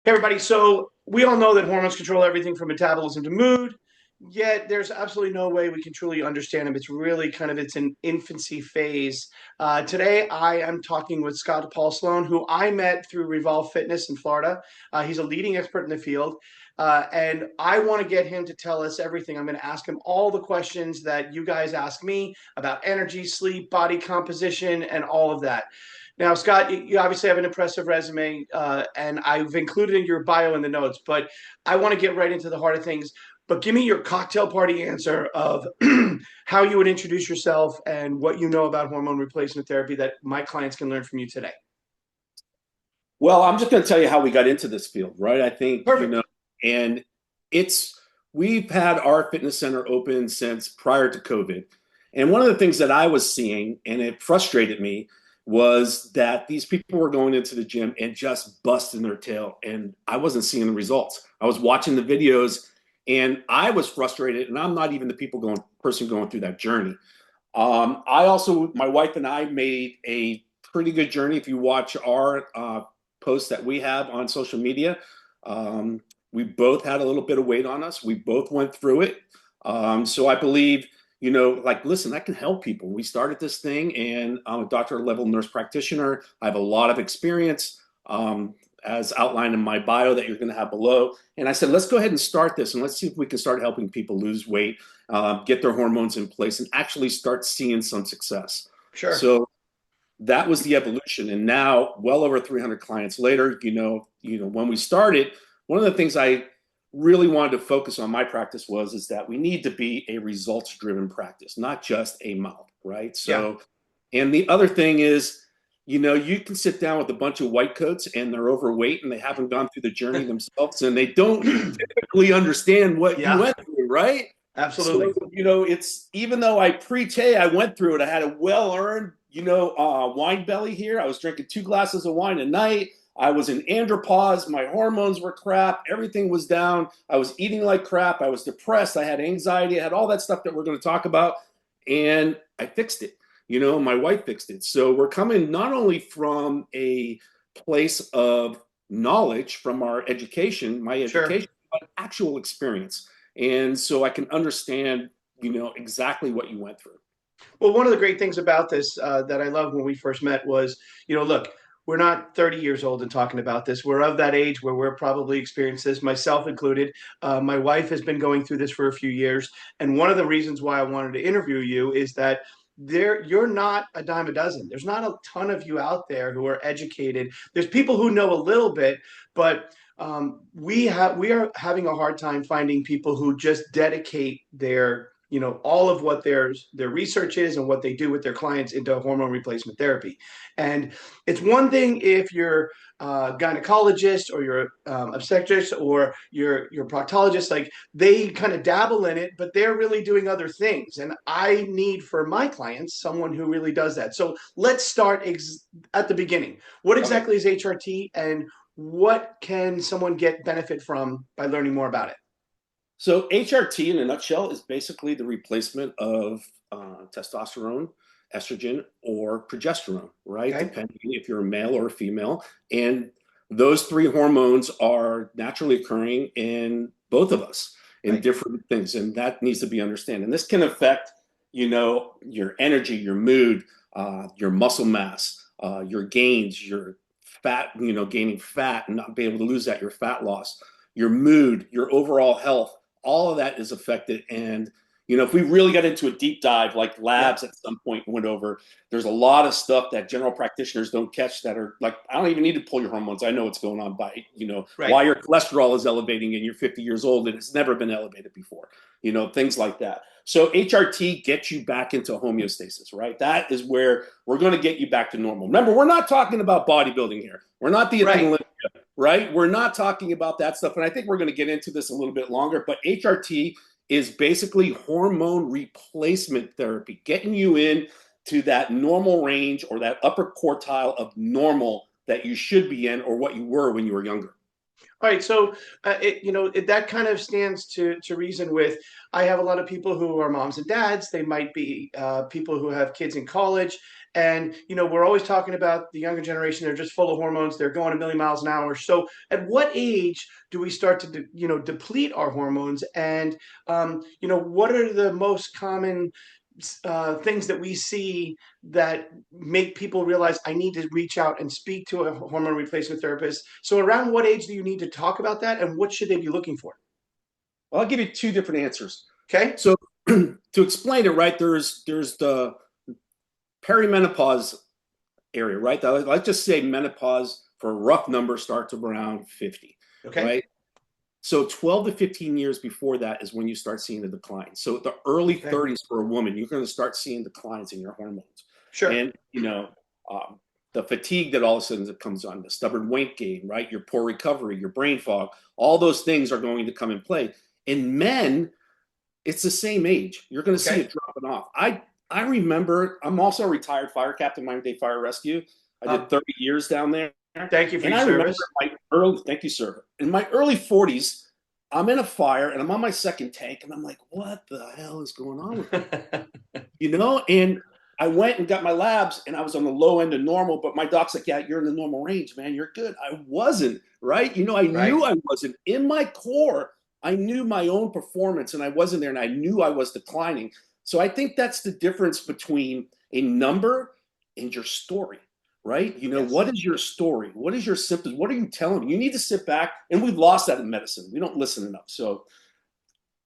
Hey, everybody. So we all know that hormones control everything from metabolism to mood, yet there's absolutely no way we can truly understand them. It's really it's an infancy phase. Today, I am talking with Scott Paul Sloan, who I met through Revolve Fitness in Florida. He's a leading expert in the field. And I want to get him to tell us everything. I'm going to ask him all the questions that you guys ask me about energy, sleep, body composition, and all of that. Now, Scott, you obviously have an impressive resume, and I've included in your bio in the notes, but I want to get right into the heart of things. But give me your cocktail party answer of how you would introduce yourself and what you know about hormone replacement therapy that my clients can learn from you today. Well, I'm just going to tell you how we got into this field, right? I think, Perfect. and it's, we've had our fitness center open since prior to COVID. And one of the things that I was seeing, and it frustrated me, was that these people were going into the gym and just busting their tail. And I wasn't seeing the results. I was watching the videos and I was frustrated. And I'm not even the person going through that journey. My wife and I made a pretty good journey. If you watch our posts that we have on social media, we both had a little bit of weight on us. We both went through it. So I believe, listen, I can help people. We started this thing, and I'm a doctor level nurse practitioner. I have a lot of experience, as outlined in my bio that you're going to have below. And I said, let's go ahead and start this, and let's see if we can start helping people lose weight, get their hormones in place, and actually start seeing some success. Sure. So that was the evolution. And now, well over 300 clients later, when we started, one of the things I really wanted to focus on my practice is that we need to be a results driven practice, not just a model, right? Yeah. So, and the other thing is, you can sit down with a bunch of white coats and they're overweight and they haven't gone through the journey themselves and they don't typically understand what you Yeah, went through, right? So, absolutely. it's even though I pre-K, I went through it. I had a well-earned, wine belly here. I was drinking 2 glasses of wine a night. I was in andropause. My hormones were crap. Everything was down. I was eating like crap. I was depressed. I had anxiety. I had all that stuff that we're going to talk about. And I fixed it. My wife fixed it. So we're coming not only from a place of knowledge from my Sure. education, but actual experience. And so I can understand, exactly what you went through. Well, one of the great things about this that I loved when we first met was, look, we're not 30 years old and talking about this. We're of that age where we're probably experienced this, myself included. My wife has been going through this for a few years. And one of the reasons why I wanted to interview you is that you're not a dime a dozen. There's not a ton of you out there who are educated. There's people who know a little bit, but we are having a hard time finding people who just dedicate their all of what their research is and what they do with their clients into hormone replacement therapy. And it's one thing if you're a gynecologist or you're obstetrician or you're proctologist, like they kind of dabble in it, but they're really doing other things. And I need for my clients someone who really does that. So let's start at the beginning. What Okay. exactly is HRT, and what can someone get benefit from by learning more about it? So HRT in a nutshell is basically the replacement of testosterone, estrogen, or progesterone, right? Okay. Depending if you're a male or a female. And those three hormones are naturally occurring in both of us in Right. different things. And that needs to be understood. And this can affect, your energy, your mood, your muscle mass, your gains, your fat, gaining fat and not being able to lose that, your fat loss, your mood, your overall health, all of that is affected. And if we really got into a deep dive, like Yeah. labs at some point went over, there's a lot of stuff that general practitioners don't catch that are like, I don't even need to pull your hormones. I know what's going on by, Right. why your cholesterol is elevating and you're 50 years old and it's never been elevated before, things like that. So HRT gets you back into homeostasis, right? That is where we're going to get you back to normal. Remember, we're not talking about bodybuilding here. We're not the Right. Olympia, right? We're not talking about that stuff. And I think we're going to get into this a little bit longer, but HRT is basically hormone replacement therapy, getting you in to that normal range or that upper quartile of normal that you should be in or what you were when you were younger. All right, so that kind of stands to reason with. I have a lot of people who are moms and dads. They might be people who have kids in college, and we're always talking about the younger generation. They're just full of hormones. They're going a million miles an hour. So, at what age do we start to deplete our hormones? And what are the most common things that we see that make people realize I need to reach out and speak to a hormone replacement therapist? So, around what age do you need to talk about that, and what should they be looking for? Well, I'll give you two different answers. Okay. So to explain it, right, there's the perimenopause area, right? Let's just say menopause for a rough number starts around 50, Okay. right? So 12 to 15 years before that is when you start seeing the decline. So the early Okay. 30s for a woman, you're going to start seeing declines in your hormones. Sure. And, the fatigue that all of a sudden comes on, the stubborn weight gain, right? Your poor recovery, your brain fog, all those things are going to come in play. In men, it's the same age. You're going to see Okay. it dropping off. I remember, I'm also a retired fire captain, Miami Dade Fire Rescue. I did Um, 30 years down there. Thank you for And your I remember service. thank you, sir. In my early 40s, I'm in a fire and I'm on my second tank and I'm like, what the hell is going on with me? And I went and got my labs and I was on the low end of normal, but my doc's like, yeah, you're in the normal range, man. You're good. I wasn't, right? I knew Right. I wasn't. In my core, I knew my own performance and I wasn't there and I knew I was declining. So I think that's the difference between a number and your story, right? Yes. What is your story? What is your symptoms? What are you telling me? You need to sit back, and we've lost that in medicine. We don't listen enough. So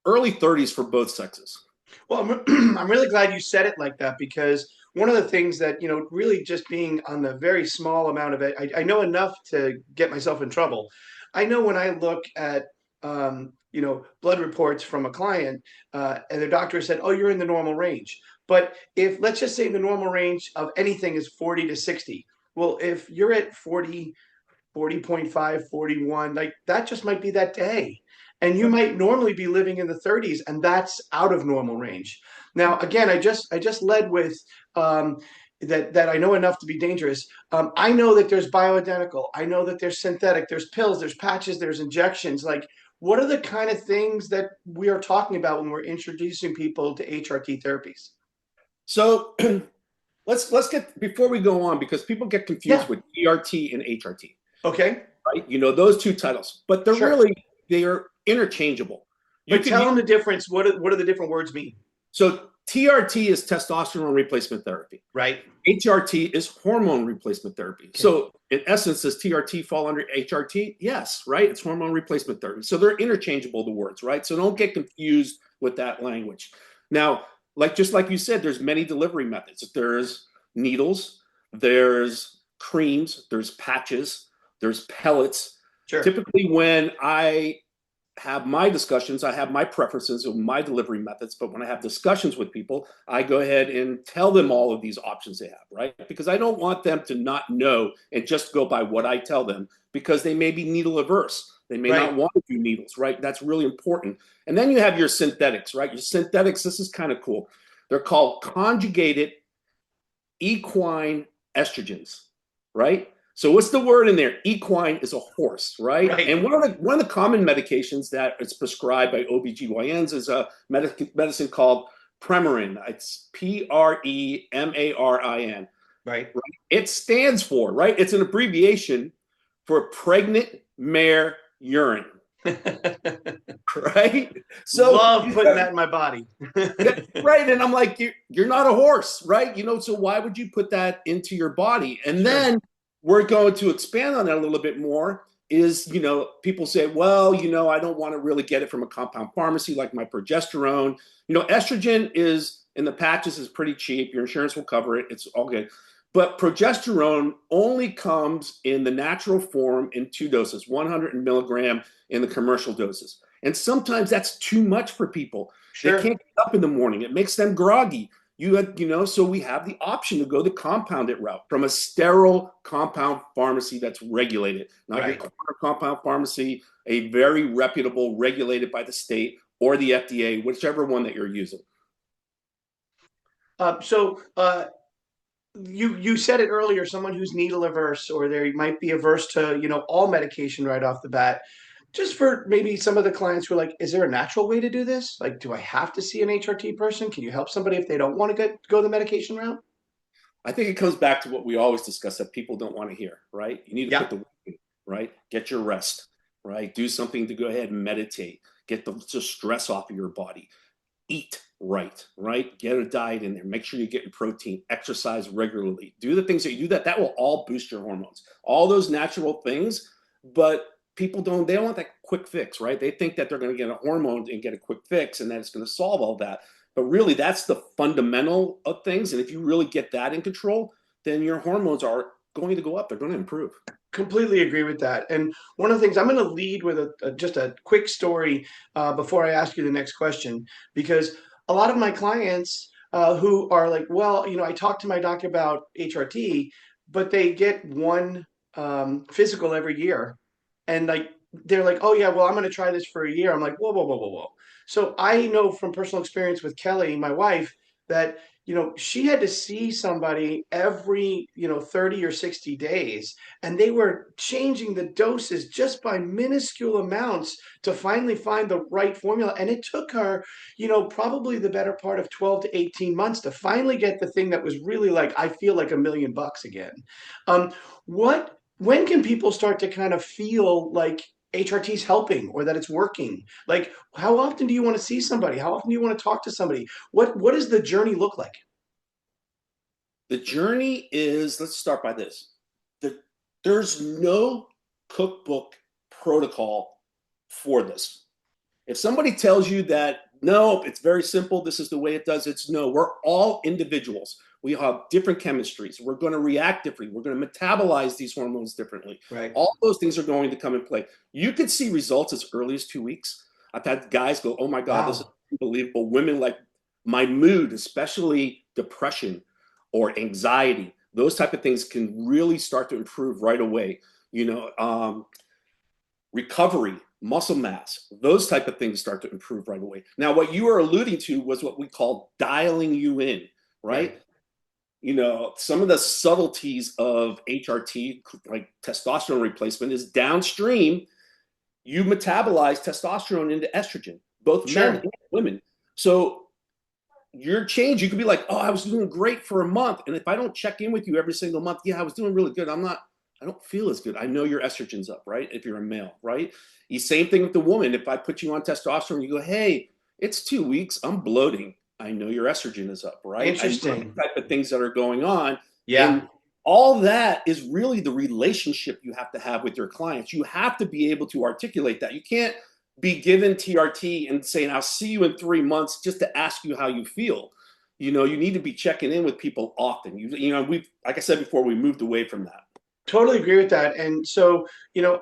early 30s for both sexes. Well, I'm really glad you said it like that, because one of the things that, really just being on the very small amount of it, I know enough to get myself in trouble. I know when I look at, blood reports from a client, and the doctor said, oh, you're in the normal range. But if, let's just say, the normal range of anything is 40 to 60, well, if you're at 40.5, 41, like that just might be that day. And you Right. might normally be living in the 30s, and that's out of normal range. Now, again, I just led with that I know enough to be dangerous. I know that there's bioidentical. I know that there's synthetic. There's pills. There's patches. There's injections. Like, what are the kind of things that we are talking about when we're introducing people to HRT therapies? So let's get before we go on because people get confused Yeah. with ERT and HRT, Okay. right? Those two titles, but Sure. they are interchangeable. You But could tell use them the difference. What do the different words mean? so TRT is testosterone replacement therapy. Right. HRT is hormone replacement therapy. Okay. So in essence, does TRT fall under HRT? Yes, right? It's hormone replacement therapy. So they're interchangeable, the words, right? So don't get confused with that language. Now, just like you said, there's many delivery methods. There's needles, there's creams, there's patches, there's pellets. Sure. Typically, when I have my discussions, I have my preferences of my delivery methods, but when I have discussions with people, I go ahead and tell them all of these options they have, right? Because I don't want them to not know and just go by what I tell them, because they may be needle averse. They may not Right. want to do needles, right? That's really important. And then you have your synthetics, right? Your synthetics, this is kind of cool. They're called conjugated equine estrogens, right? So what's the word in there? Equine is a horse, right? Right. And one of the common medications that is prescribed by OBGYNs is a medicine called Premarin. It's Premarin, Right. right? It stands for, right? It's an abbreviation for pregnant mare urine, right? So Love putting that in my body. right. And I'm like, you're not a horse, right? So why would you put that into your body? And Sure. then we're going to expand on that a little bit more. People say, well, I don't want to really get it from a compound pharmacy like my progesterone. Estrogen is in the patches is pretty cheap. Your insurance will cover it. It's all good. But progesterone only comes in the natural form in two doses, 100 milligram in the commercial doses. And sometimes that's too much for people. They Sure. can't get up in the morning. It makes them groggy. So we have the option to go the compounded route from a sterile compound pharmacy that's regulated, not your Right. corner compound pharmacy, a very reputable, regulated by the state or the FDA, whichever one that you're using. So you said it earlier, someone who's needle averse, or they might be averse to, all medication right off the bat. Just for maybe some of the clients who are like, is there a natural way to do this? Like, do I have to see an HRT person? Can you help somebody if they don't want to go the medication route? I think it comes back to what we always discuss that people don't want to hear, right? You need to put Yeah. the work in, right? Get your rest, right? Do something to go ahead and meditate. Get the stress off of your body. Eat right, right? Get a diet in there. Make sure you're getting protein. Exercise regularly. Do the things that you do that will all boost your hormones. All those natural things, but people they don't want that quick fix, right? They think that they're going to get a hormone and get a quick fix and that it's going to solve all that. But really, that's the fundamental of things. And if you really get that in control, then your hormones are going to go up. They're going to improve. Completely agree with that. And one of the things I'm going to lead with just a quick story before I ask you the next question, because a lot of my clients who are like, well, I talked to my doctor about HRT, but they get one physical every year, and like they're like, oh yeah, well I'm going to try this for a year. I'm like, whoa, whoa, whoa, whoa, whoa. So I know from personal experience with Kelly, my wife, that she had to see somebody every 30 or 60 days, and they were changing the doses just by minuscule amounts to finally find the right formula. And it took her, probably the better part of 12 to 18 months to finally get the thing that was really like, I feel like $1 million again. When can people start to kind of feel like HRT's helping or that it's working? Like, how often do you want to see somebody? How often do you want to talk to somebody? What does the journey look like? The journey is, let's start by this. There's no cookbook protocol for this. If somebody tells you that, no, it's very simple, this is the way it does, it's no. We're all individuals. We have different chemistries. We're going to react differently. We're going to metabolize these hormones differently. Right. All those things are going to come in play. You could see results as early as 2 weeks. I've had guys go, oh my God, this is Wow. unbelievable. Women like my mood, especially depression or anxiety, those type of things can really start to improve right away. You know, recovery, muscle mass, those type of things start to improve right away. Now, what you are alluding to was what we call dialing you in, Right. right? You know, some of the subtleties of HRT, like testosterone replacement, is downstream. You metabolize testosterone into estrogen, both men Sure. and women. So your change, you could be like, oh, I was doing great for a month. And if I don't check in with you every single month, yeah, I was doing really good. I don't feel as good. I know your estrogen's up, right? If you're a male, right? The same thing with the woman. If I put you on testosterone, you go, hey, it's 2 weeks, I'm bloating. I know your estrogen is up, right? I know Interesting. the type of things that are going on. Yeah. And all that is really the relationship you have to have with your clients. You have to be able to articulate that. You can't be given TRT and saying, I'll see you in 3 months just to ask you how you feel. You know, you need to be checking in with people often. We've, like I said before, we moved away from that. Totally agree with that. And so,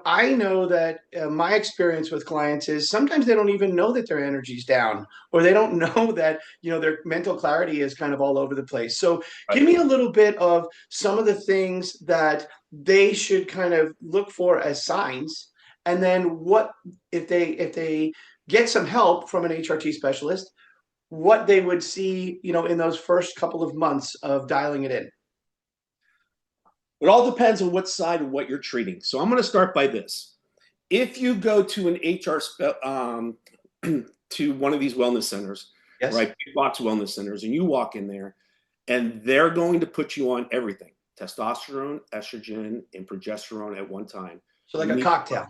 I know that my experience with clients is sometimes they don't even know that their energy's down, or they don't know that, their mental clarity is kind of all over the place. So, give Right. me a little bit of some of the things that they should kind of look for as signs. And then what if they get some help from an HRT specialist, what they would see, in those first couple of months of dialing it in. It all depends on what side of what you're treating. So I'm going to start by this. If you go to an HR to one of these wellness centers, Yes. right, big box wellness centers, and you walk in there, and they're going to put you on everything: testosterone, estrogen, and progesterone at one time. So like You a need cocktail.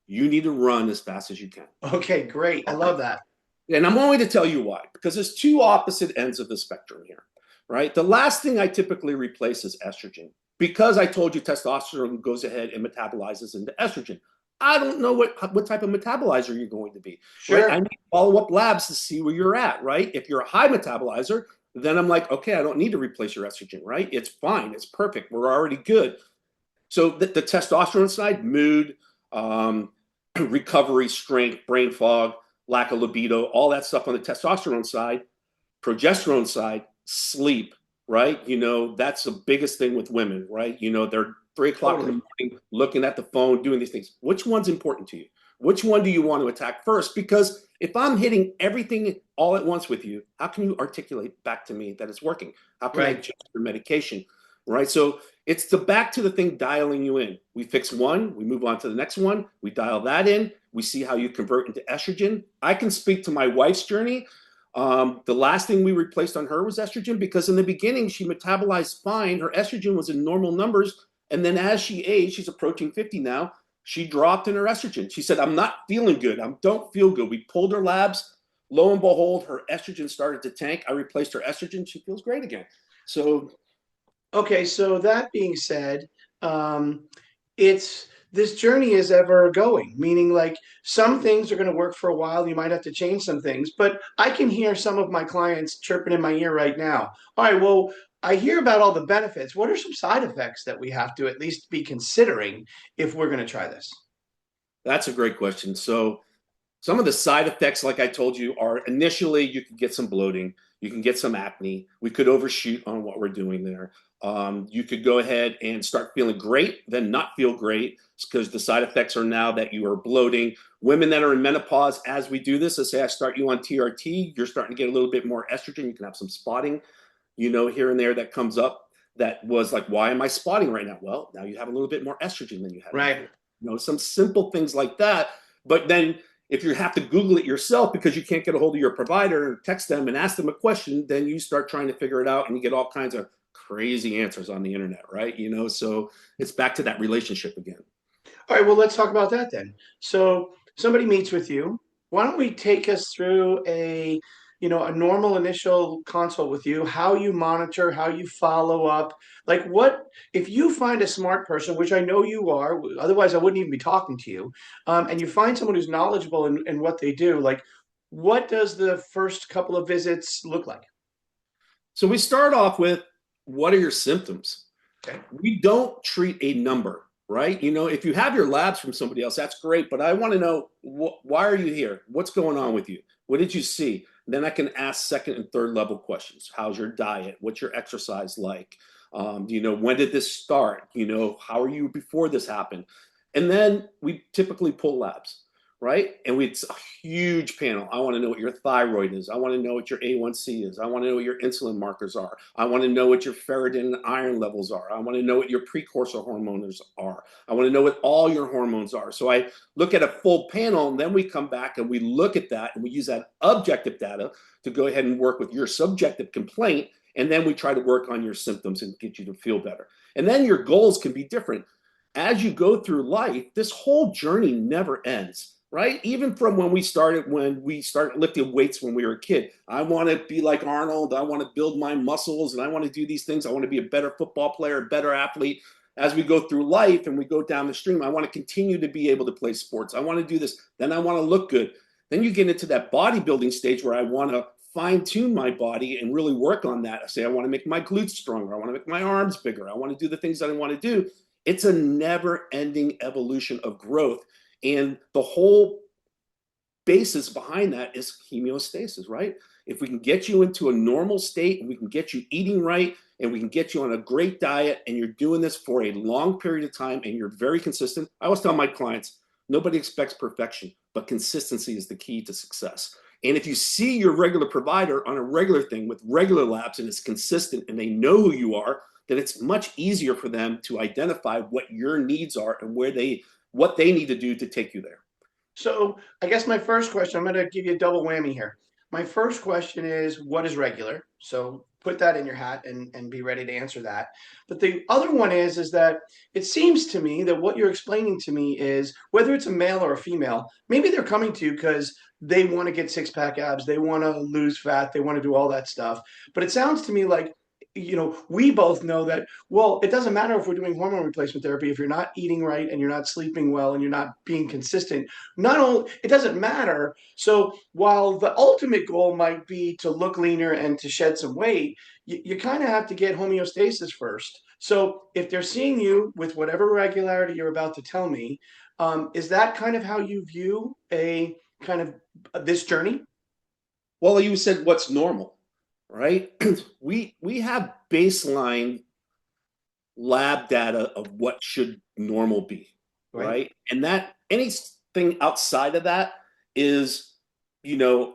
you need to run as fast as you can. Okay, great. I love that. And I'm going to tell you why, because there's two opposite ends of the spectrum here, right? The last thing I typically replace is estrogen, because I told you testosterone goes ahead and metabolizes into estrogen. I don't know what type of metabolizer you're going to be, right? I Sure. need follow-up labs to see where you're at, right? If you're a high metabolizer, then I'm like, okay, I don't need to replace your estrogen, right? It's fine. It's perfect. We're already good. So the testosterone side, mood, um, recovery, strength, brain fog, lack of libido, all that stuff on the testosterone side. Progesterone side, sleep, right? You know, that's the biggest thing with women, right? You know, they're 3 o'clock in the Totally. morning looking at the phone, doing these things. Which one's important to you, Which one do you want to attack first? Because if I'm hitting everything all at once with you, how can you articulate back to me that it's working? How can I Right. adjust your medication? Right. So it's the back to the thing dialing you in. We fix one, we move on to the next one, we dial that in, we see how you convert into estrogen. I can speak to my wife's journey. The last thing we replaced on her was estrogen because in the beginning she metabolized fine. Her estrogen was in normal numbers. And then as she aged, she's approaching 50 now, she dropped in her estrogen. She said, I'm not feeling good. I don't feel good. We pulled her labs. Lo and behold, her estrogen started to tank. I replaced her estrogen. She feels great again. So Okay, so that being said, um, it's this journey is ever going, meaning like some things are going to work for a while. You might have to change some things, but I can hear some of my clients chirping in my ear right now. All right, well, I hear about all the benefits. What are some side effects that we have to at least be considering if we're going to try this? that's a great question. So some of the side effects, like I told you, are initially you can get some bloating, you can get some acne. We could overshoot on what we're doing there. You could go ahead and start feeling great, then not feel great because the side effects are now that you are bloating. Women that are in menopause, as we do this, let's say I start you on TRT, you're starting to get a little bit more estrogen. You can have some spotting, here and there that comes up that was like, why am I spotting right now? Well, now you have a little bit more estrogen than you had Right. before. Some simple things like that. But then if you have to Google it yourself because you can't get a hold of your provider and text them and ask them a question, then you start trying to figure it out and you get all kinds of crazy answers on the internet, right? So it's back to that relationship again. All right, well, let's talk about that then. So somebody meets with you. Why don't we take us through a normal initial consult with you, how you monitor, how you follow up, like what if you find a smart person, which I know you are, otherwise I wouldn't even be talking to you, and you find someone who's knowledgeable in what they do, like what does the first couple of visits look like? So we start off with what are your symptoms? Okay. We don't treat a number, right? If you have your labs from somebody else, that's great. But I want to know why are you here? What's going on with you? What did you see? Then I can ask second and third level questions. How's your diet? What's your exercise like? When did this start? How are you before this happened? And then we typically pull labs, right? And it's a huge panel. I want to know what your thyroid is. I want to know what your A1C is. I want to know what your insulin markers are. I want to know what your ferritin and iron levels are. I want to know what your precursor hormones are. I want to know what all your hormones are. So I look at a full panel, and then we come back and we look at that and we use that objective data to go ahead and work with your subjective complaint. And then we try to work on your symptoms and get you to feel better. And then your goals can be different. As you go through life, this whole journey never ends, right? Even from when we started lifting weights when we were a kid. I want to be like Arnold. I want to build my muscles and I want to do these things. I want to be a better football player, a better athlete. As we go through life and we go down the stream, I want to continue to be able to play sports. I want to do this. Then I want to look good. Then you get into that bodybuilding stage where I want to fine tune my body and really work on that. I say, I want to make my glutes stronger. I want to make my arms bigger. I want to do the things that I want to do. It's a never ending evolution of growth. And the whole basis behind that is homeostasis, right? If we can get you into a normal state and we can get you eating right and we can get you on a great diet and you're doing this for a long period of time and you're very consistent, I always tell my clients, nobody expects perfection, but consistency is the key to success. And if you see your regular provider on a regular thing with regular labs and it's consistent and they know who you are, then it's much easier for them to identify what your needs are and what they need to do to take you there. So I guess my first question, I'm going to give you a double whammy here. My first question is, what is regular? So put that in your hat and be ready to answer that. But the other one is that it seems to me that what you're explaining to me is whether it's a male or a female, maybe they're coming to you because they want to get six pack abs, they want to lose fat, they want to do all that stuff. But it sounds to me like we both know that, well, it doesn't matter if we're doing hormone replacement therapy, if you're not eating right and you're not sleeping well and you're not being consistent, not only it doesn't matter. So while the ultimate goal might be to look leaner and to shed some weight, you kind of have to get homeostasis first. So if they're seeing you with whatever regularity you're about to tell me, is that kind of how you view a kind of this journey? Well, you said what's normal, right? we have baseline lab data of what should normal be, Right. right? And that thing outside of that is,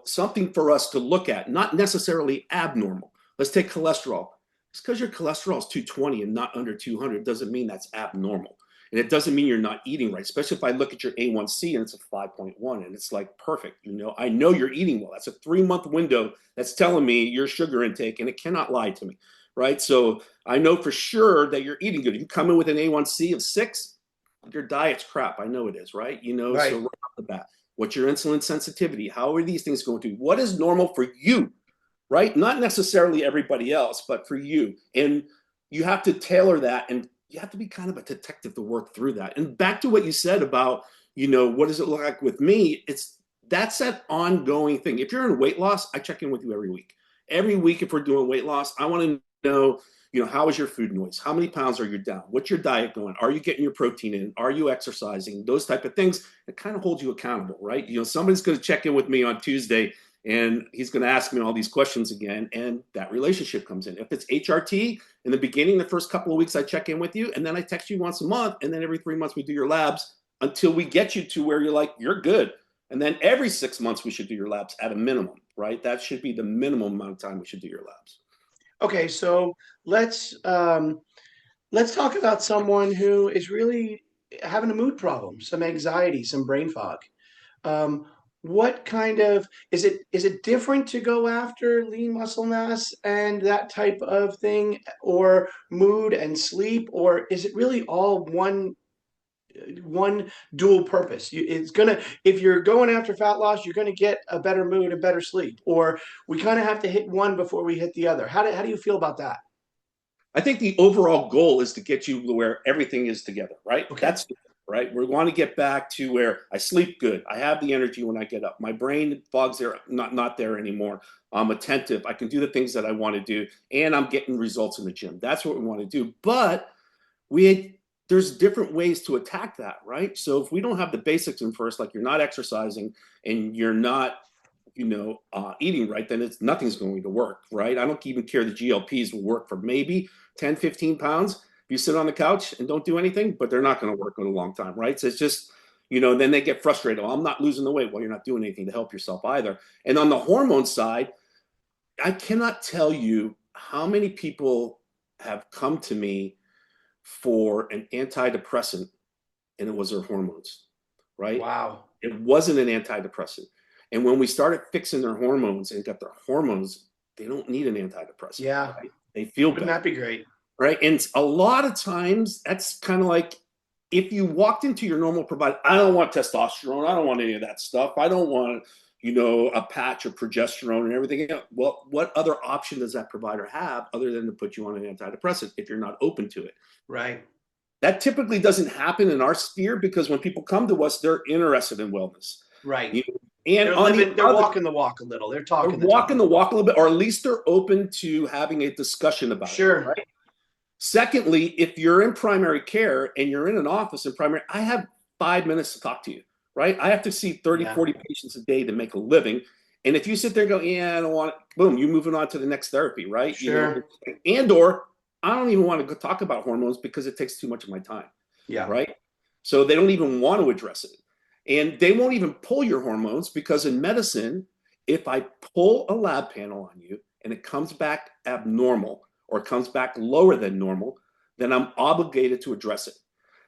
something for us to look at, not necessarily abnormal. Let's take cholesterol. Just because your cholesterol is 220 and not under 200 doesn't mean that's abnormal. And it doesn't mean you're not eating right, especially if I look at your A1C and it's a 5.1 and it's like perfect. I know you're eating well. That's a 3-month window that's telling me your sugar intake, and it cannot lie to me, right? So I know for sure that you're eating good. If you come in with an A1C of 6, your diet's crap. I know it is, right? So Right. right off the bat, what's your insulin sensitivity? How are these things going to? What is normal for you, right? Not necessarily everybody else, but for you. And you have to tailor that, and you have to be kind of a detective to work through that. And back to what you said about, what does it look like with me? That's that ongoing thing. If you're in weight loss, I check in with you every week. Every week, if we're doing weight loss, I want to know, how is your food noise? How many pounds are you down? What's your diet going? Are you getting your protein in? Are you exercising? Those type of things that kind of hold you accountable, right? Somebody's going to check in with me on Tuesday and he's going to ask me all these questions again, and that relationship comes in. If it's HRT, in the beginning, the first couple of weeks, I check in with you, and then I text you once a month, and then every 3 months we do your labs until we get you to where you're like, you're good. And then every 6 months we should do your labs at a minimum, right? That should be the minimum amount of time we should do your labs. Okay, so let's talk about someone who is really having a mood problem, some anxiety, some brain fog. Um, what kind of is it different to go after lean muscle mass and that type of thing, or mood and sleep, or is it really all one dual purpose? It's gonna, if you're going after fat loss, you're gonna get a better mood and better sleep, or we kind of have to hit one before we hit the other. How do you feel about that? I think the overall goal is to get you to where everything is together, right? Okay. That's right. We want to get back to where I sleep good. I have the energy when I get up. My brain fogs there, not there anymore. I'm attentive. I can do the things that I want to do, and I'm getting results in the gym. That's what we want to do. But there's different ways to attack that, right? So if we don't have the basics in first, like you're not exercising and you're not eating right, then nothing's going to work, right? I don't even care the GLPs will work for maybe 10, 15 pounds. If you sit on the couch and don't do anything, but they're not going to work in a long time, right? So it's just, then they get frustrated. Oh, I'm not losing the weight. Well, you're not doing anything to help yourself either. And on the hormone side, I cannot tell you how many people have come to me for an antidepressant and it was their hormones, right? Wow. It wasn't an antidepressant. And when we started fixing their hormones and got their hormones, they don't need an antidepressant, Yeah. right? They feel Wouldn't better, that be great? right? And a lot of times that's kind of like if you walked into your normal provider, I don't want testosterone, I don't want any of that stuff, I don't want, a patch of progesterone and everything else. Well, what other option does that provider have other than to put you on an antidepressant if you're not open to it? Right. That typically doesn't happen in our sphere because when people come to us, they're interested in wellness. Right. You know, and They're on the living, they're other, walking the walk a little. They're they're talking the walking talk. the walk a little bit, or at least they're open to having a discussion about it, Sure. right? Secondly, if you're in primary care and you're in an office in primary, I have 5 minutes to talk to you, right? I have to see 30, Yeah. 40 patients a day to make a living. And if you sit there and go, yeah, I don't want it, boom, you're moving on to the next therapy, right? Sure. And or I don't even want to go talk about hormones because it takes too much of my time, Yeah. right? So they don't even want to address it. And they won't even pull your hormones because in medicine, if I pull a lab panel on you and it comes back abnormal or comes back lower than normal, then I'm obligated to address it.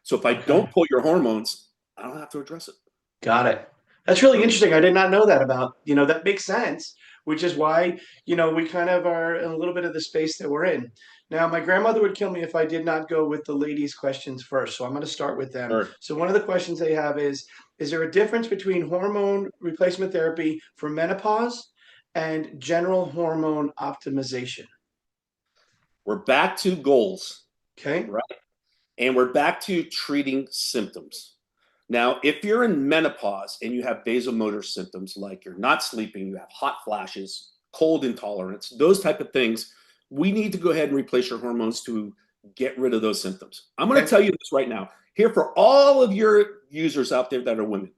So if I Okay. don't pull your hormones, I don't have to address it. Got it. That's really interesting. I did not know that about, that makes sense, which is why, we kind of are in a little bit of the space that we're in. Now, my grandmother would kill me if I did not go with the ladies' questions first. So I'm going to start with them. Sure. So one of the questions they have is there a difference between hormone replacement therapy for menopause and general hormone optimization? We're back to goals, Okay. right? And we're back to treating symptoms. Now, if you're in menopause and you have vasomotor symptoms like you're not sleeping, you have hot flashes, cold intolerance, those type of things, we need to go ahead and replace your hormones to get rid of those symptoms. I'm going to Okay. tell you this right now. Here for all of your users out there that are women,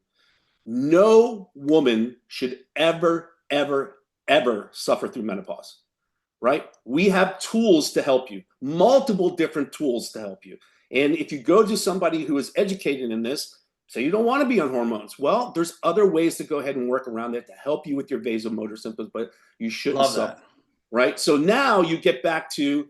no woman should ever, ever, ever suffer through menopause, right? We have tools to help you, multiple different tools to help you. And if you go to somebody who is educated in this, Say you don't want to be on hormones. Well, there's other ways to go ahead and work around that to help you with your vasomotor symptoms, but you shouldn't Love suffer, that. right? So now you get back to,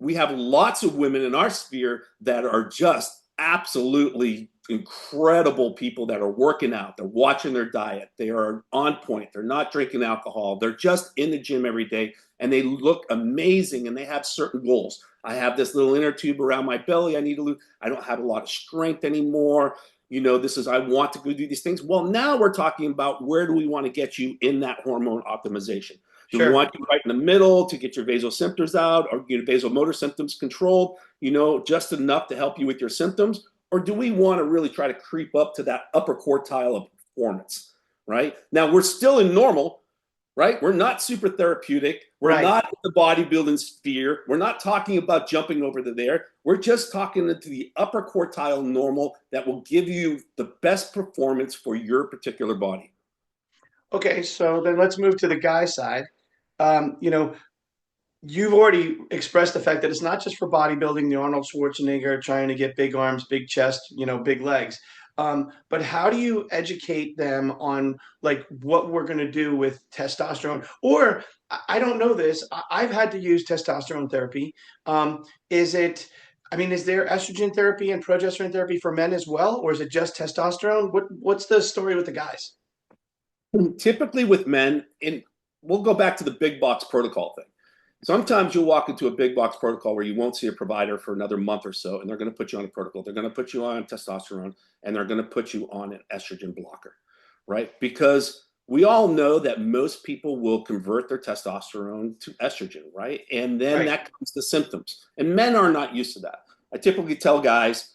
we have lots of women in our sphere that are just absolutely incredible people that are working out. They're watching their diet. They are on point. They're not drinking alcohol. They're just in the gym every day and they look amazing and they have certain goals. I have this little inner tube around my belly. I need to lose. I don't have a lot of strength anymore. This is, I want to go do these things. Well, now we're talking about where do we want to get you in that hormone optimization? Do we Sure. want you right in the middle to get your vasosymptoms out or vasomotor symptoms controlled, just enough to help you with your symptoms? Or do we want to really try to creep up to that upper quartile of performance, right? Now, we're still in normal, right? We're not super therapeutic. We're Right. not in the bodybuilding sphere. We're not talking about jumping over to there. We're just talking into the upper quartile normal that will give you the best performance for your particular body. Okay, so then let's move to the guy side. You know, you've already expressed the fact that it's not just for bodybuilding, the Arnold Schwarzenegger trying to get big arms, big chest, big legs. But how do you educate them on like what we're going to do with testosterone? Or I don't know this. I've had to use testosterone therapy. Is it? I mean, is there estrogen therapy and progesterone therapy for men as well, or is it just testosterone? What's the story with the guys? Typically with men, and we'll go back to the big box protocol thing. Sometimes you'll walk into a big box protocol where you won't see a provider for another month or so, and they're going to put you on a protocol. They're going to put you on testosterone, and they're going to put you on an estrogen blocker, right? Because we all know that most people will convert their testosterone to estrogen, right? And then Right. that comes to symptoms. And men are not used to that. I typically tell guys,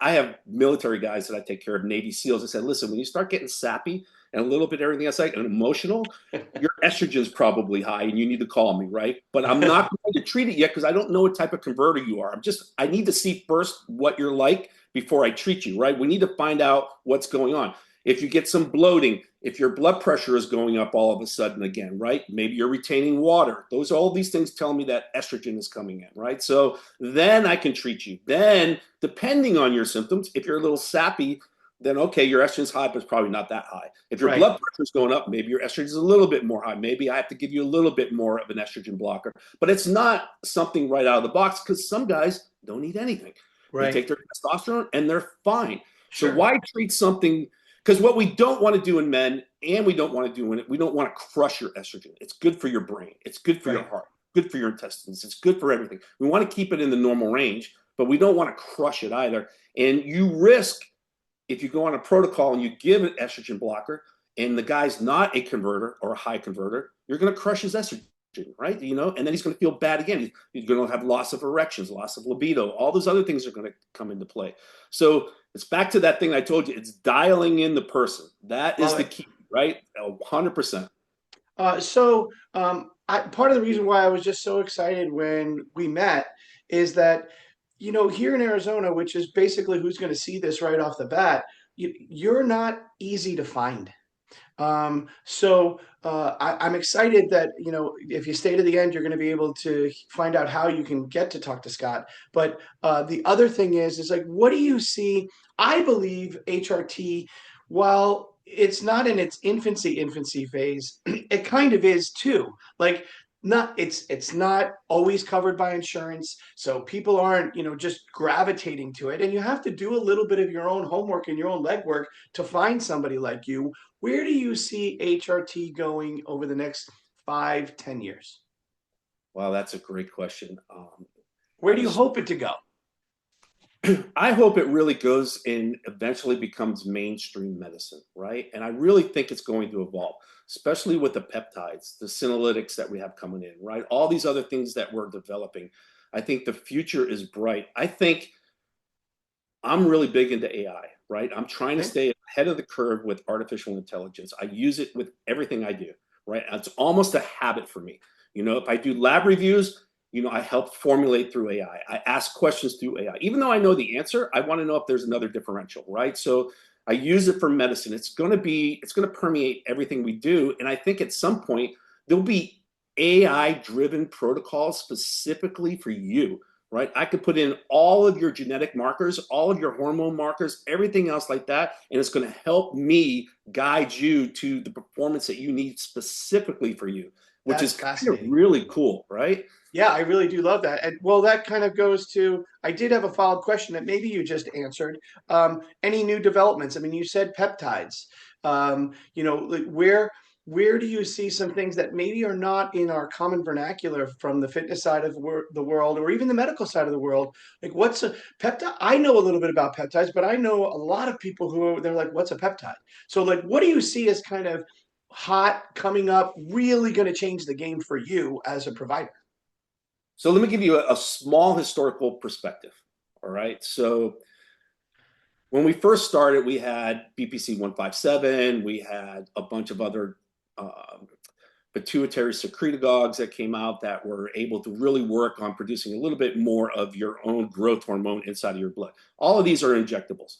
I have military guys that I take care of, Navy SEALs. I said, listen, when you start getting sappy and a little bit everything else like and emotional, your estrogen's probably high and you need to call me, right? But I'm not going to treat it yet because I don't know what type of converter you are. I need to see first what you're like before I treat you, right? We need to find out what's going on. If you get some bloating, if your blood pressure is going up all of a sudden again, right? Maybe you're retaining water. All these things tell me that estrogen is coming in, right? So then I can treat you. Then, depending on your symptoms, if you're a little sappy, then okay, your estrogen is high, but it's probably not that high. If your Right. blood pressure is going up, maybe your estrogen is a little bit more high. Maybe I have to give you a little bit more of an estrogen blocker. But it's not something right out of the box because some guys don't need anything. They Right. take their testosterone and they're fine. So Sure. why treat something? Because what we don't want to do in men, and we don't want to do in it, we don't want to crush your estrogen. It's good for your brain. It's good for your Right. heart. Good for your intestines. It's good for everything. We want to keep it in the normal range, but we don't want to crush it either. And you risk, if you go on a protocol and you give an estrogen blocker and the guy's not a converter or a high converter, you're going to crush his estrogen, right? And then he's going to feel bad again. He's going to have loss of erections, loss of libido. All those other things are going to come into play. So it's back to that thing I told you. It's dialing in the person. That is Love the it. key, right? 100%. Part of the reason why I was just so excited when we met is that, here in Arizona, which is basically who's going to see this right off the bat, you're not easy to find. I'm excited that, if you stay to the end, you're going to be able to find out how you can get to talk to Scott. But the other thing is like, what do you see? I believe HRT, while it's not in its infancy phase, it kind of is too. Like, not it's not always covered by insurance, so people aren't just gravitating to it, and you have to do a little bit of your own homework and your own legwork to find somebody like you. Where do you see HRT going over the next 5, 10 years? Wow, that's a great question. Where I do you was hope it to go? I hope it really goes and eventually becomes mainstream medicine, right? And I really think it's going to evolve, especially with the peptides, the senolytics that we have coming in, right? All these other things that we're developing. I think the future is bright. I think I'm really big into AI, right? I'm trying to Okay. stay ahead of the curve with artificial intelligence. I use it with everything I do, right? It's almost a habit for me. If I do lab reviews, I help formulate through AI. I ask questions through AI. Even though I know the answer, I want to know if there's another differential, right? So I use it for medicine. It's going to permeate everything we do. And I think at some point there'll be AI driven protocols specifically for you right? I could put in all of your genetic markers, all of your hormone markers, everything else like that, and it's going to help me guide you to the performance that you need specifically for you, which That's is kind of fascinating. really cool, right? Yeah, I really do love that. And well, that kind of goes to, I did have a follow-up question that maybe you just answered. Any new developments? I mean, you said peptides. Like where do you see some things that maybe are not in our common vernacular from the fitness side of the world, or even the medical side of the world? Like, what's a peptide? I know a little bit about peptides, but I know a lot of people they're like, what's a peptide? So, like, what do you see as kind of hot coming up, really going to change the game for you as a provider? So let me give you a small historical perspective. All right. So when we first started, we had BPC 157, we had a bunch of other uh, pituitary secretagogues that came out that were able to really work on producing a little bit more of your own growth hormone inside of your blood. All of these are injectables.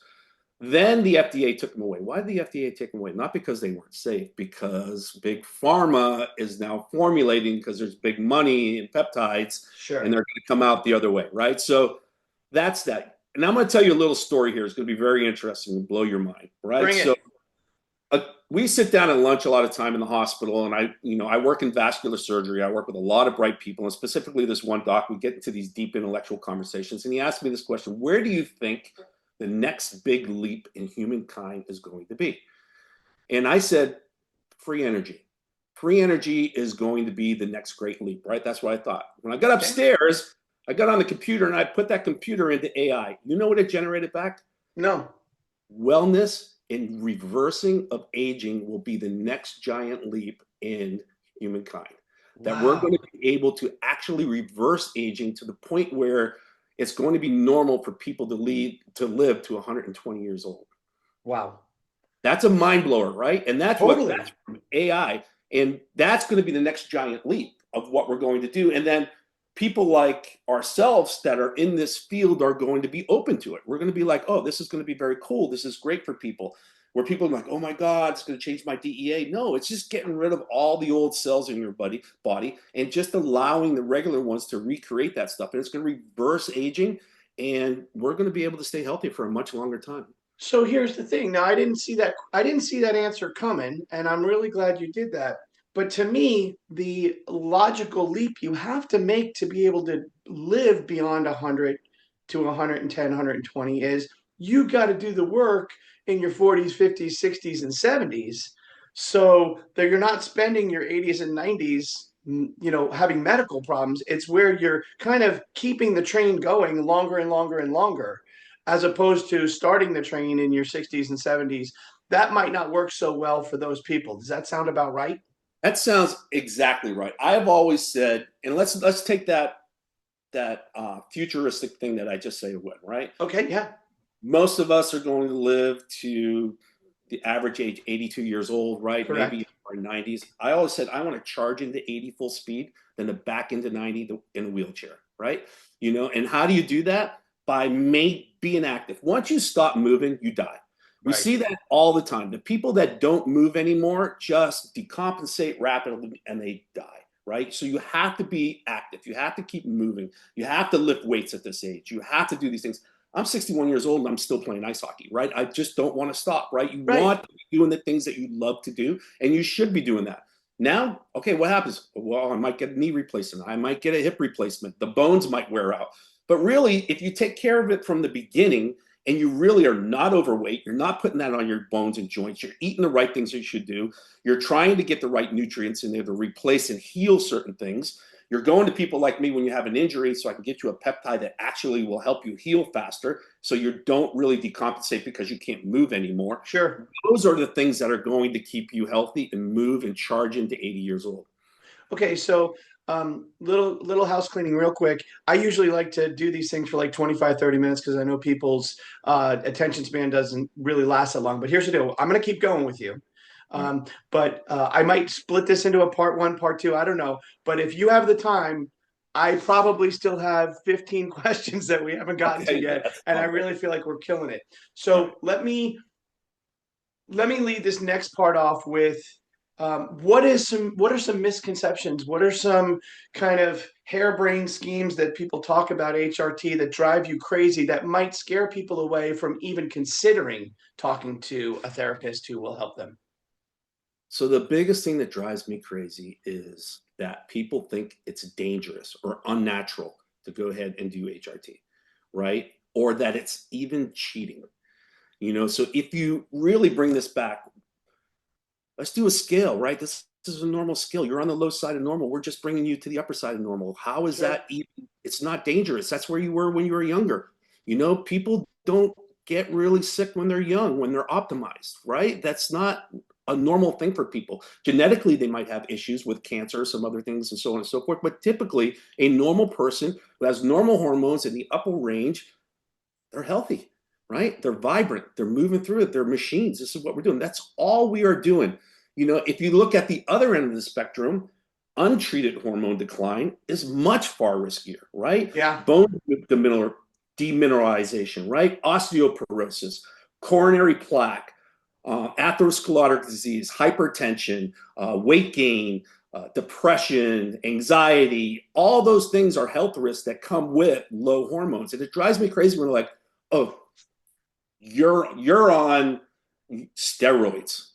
Then the FDA took them away. Why did the FDA take them away? Not because they weren't safe, because big pharma is now formulating because there's big money in peptides and Sure. they're going to come out the other way, right? So that's that. And I'm going to tell you a little story here. It's going to be very interesting and blow your mind, right? Bring So it. we sit down at lunch a lot of time in the hospital, and I work in vascular surgery. I work with a lot of bright people, and specifically this one doc. We get into these deep intellectual conversations, and he asked me this question: where do you think the next big leap in humankind is going to be? And I said, free energy. Free energy is going to be the next great leap, right? That's what I thought. When I got Okay. upstairs, I got on the computer and I put that computer into AI. You know what it generated back? No. Wellness and reversing of aging will be the next giant leap in humankind. That we're going to Wow. be able to actually reverse aging to the point where it's going to be normal for people to live to 120 years old. Wow. That's a mind blower, right? And that's Totally. from AI, and that's going to be the next giant leap of what we're going to do. And then people like ourselves that are in this field are going to be open to it. We're going to be like, oh, this is going to be very cool. This is great for people. Where people are like, oh my God, it's going to change my DEA. No, it's just getting rid of all the old cells in your body and just allowing the regular ones to recreate that stuff. And it's going to reverse aging, and we're going to be able to stay healthy for a much longer time. So here's the thing. Now, I didn't see that answer coming, and I'm really glad you did that. But to me, the logical leap you have to make to be able to live beyond 100 to 110, 120 is you got to do the work in your 40s, 50s, 60s, and 70s so that you're not spending your 80s and 90s, having medical problems. It's where you're kind of keeping the train going longer and longer and longer, as opposed to starting the train in your 60s and 70s. That might not work so well for those people. Does that sound about right? That sounds exactly right. I have always said, and let's take that futuristic thing that I just said away, right? Okay, yeah, Most of us are going to live to the average age 82 years old, right? Maybe in correct. our 90s. I always said I want to charge into 80 full speed, then to back into 90 in a wheelchair, right? And how do you do that? By being active. Once you stop moving, you die. We Right. see that all the time. The people that don't move anymore just decompensate rapidly and they die, right? So you have to be active. You have to keep moving. You have to lift weights at this age. You have to do these things. I'm 61 years old and I'm still playing ice hockey, right? I just don't want to stop, right? You Right. want to be doing the things that you love to do, and you should be doing that. Now, okay, what happens? Well, I might get a knee replacement. I might get a hip replacement. The bones might wear out. But really, if you take care of it from the beginning and you really are not overweight, you're not putting that on your bones and joints, you're eating the right things you should do, you're trying to get the right nutrients in there to replace and heal certain things. You're going to people like me when you have an injury so I can get you a peptide that actually will help you heal faster so you don't really decompensate because you can't move anymore. Sure. Those are the things that are going to keep you healthy and move and charge into 80 years old. Okay, so little house cleaning real quick. I usually like to do these things for like 25, 30 minutes because I know people's attention span doesn't really last that long. But here's the deal. I'm going to keep going with you. Right. But I might split this into a part one, part two. I don't know. But if you have the time, I probably still have 15 questions that we haven't gotten to Okay, yet. that's And I all right. really feel like we're killing it. All right. So let me lead this next part off with What are some misconceptions? What are some kind of harebrained schemes that people talk about HRT that drive you crazy that might scare people away from even considering talking to a therapist who will help them? So the biggest thing that drives me crazy is that people think it's dangerous or unnatural to go ahead and do HRT, right? Or that it's even cheating. So if you really bring this back, let's do a scale, right? This is a normal scale. You're on the low side of normal. We're just bringing you to the upper side of normal. How is Sure. that even? It's not dangerous. That's where you were when you were younger. People don't get really sick when they're young, when they're optimized, right? That's not a normal thing for people. Genetically, they might have issues with cancer, some other things, and so on and so forth. But typically, a normal person who has normal hormones in the upper range, they're healthy, right? They're vibrant. They're moving through it. They're machines. This is what we're doing. That's all we are doing. If you look at the other end of the spectrum, untreated hormone decline is much far riskier, right? Yeah. Bone demineralization, right? Osteoporosis, coronary plaque, atherosclerotic disease, hypertension, weight gain, depression, anxiety, all those things are health risks that come with low hormones. And it drives me crazy when they're like, oh, you're on steroids.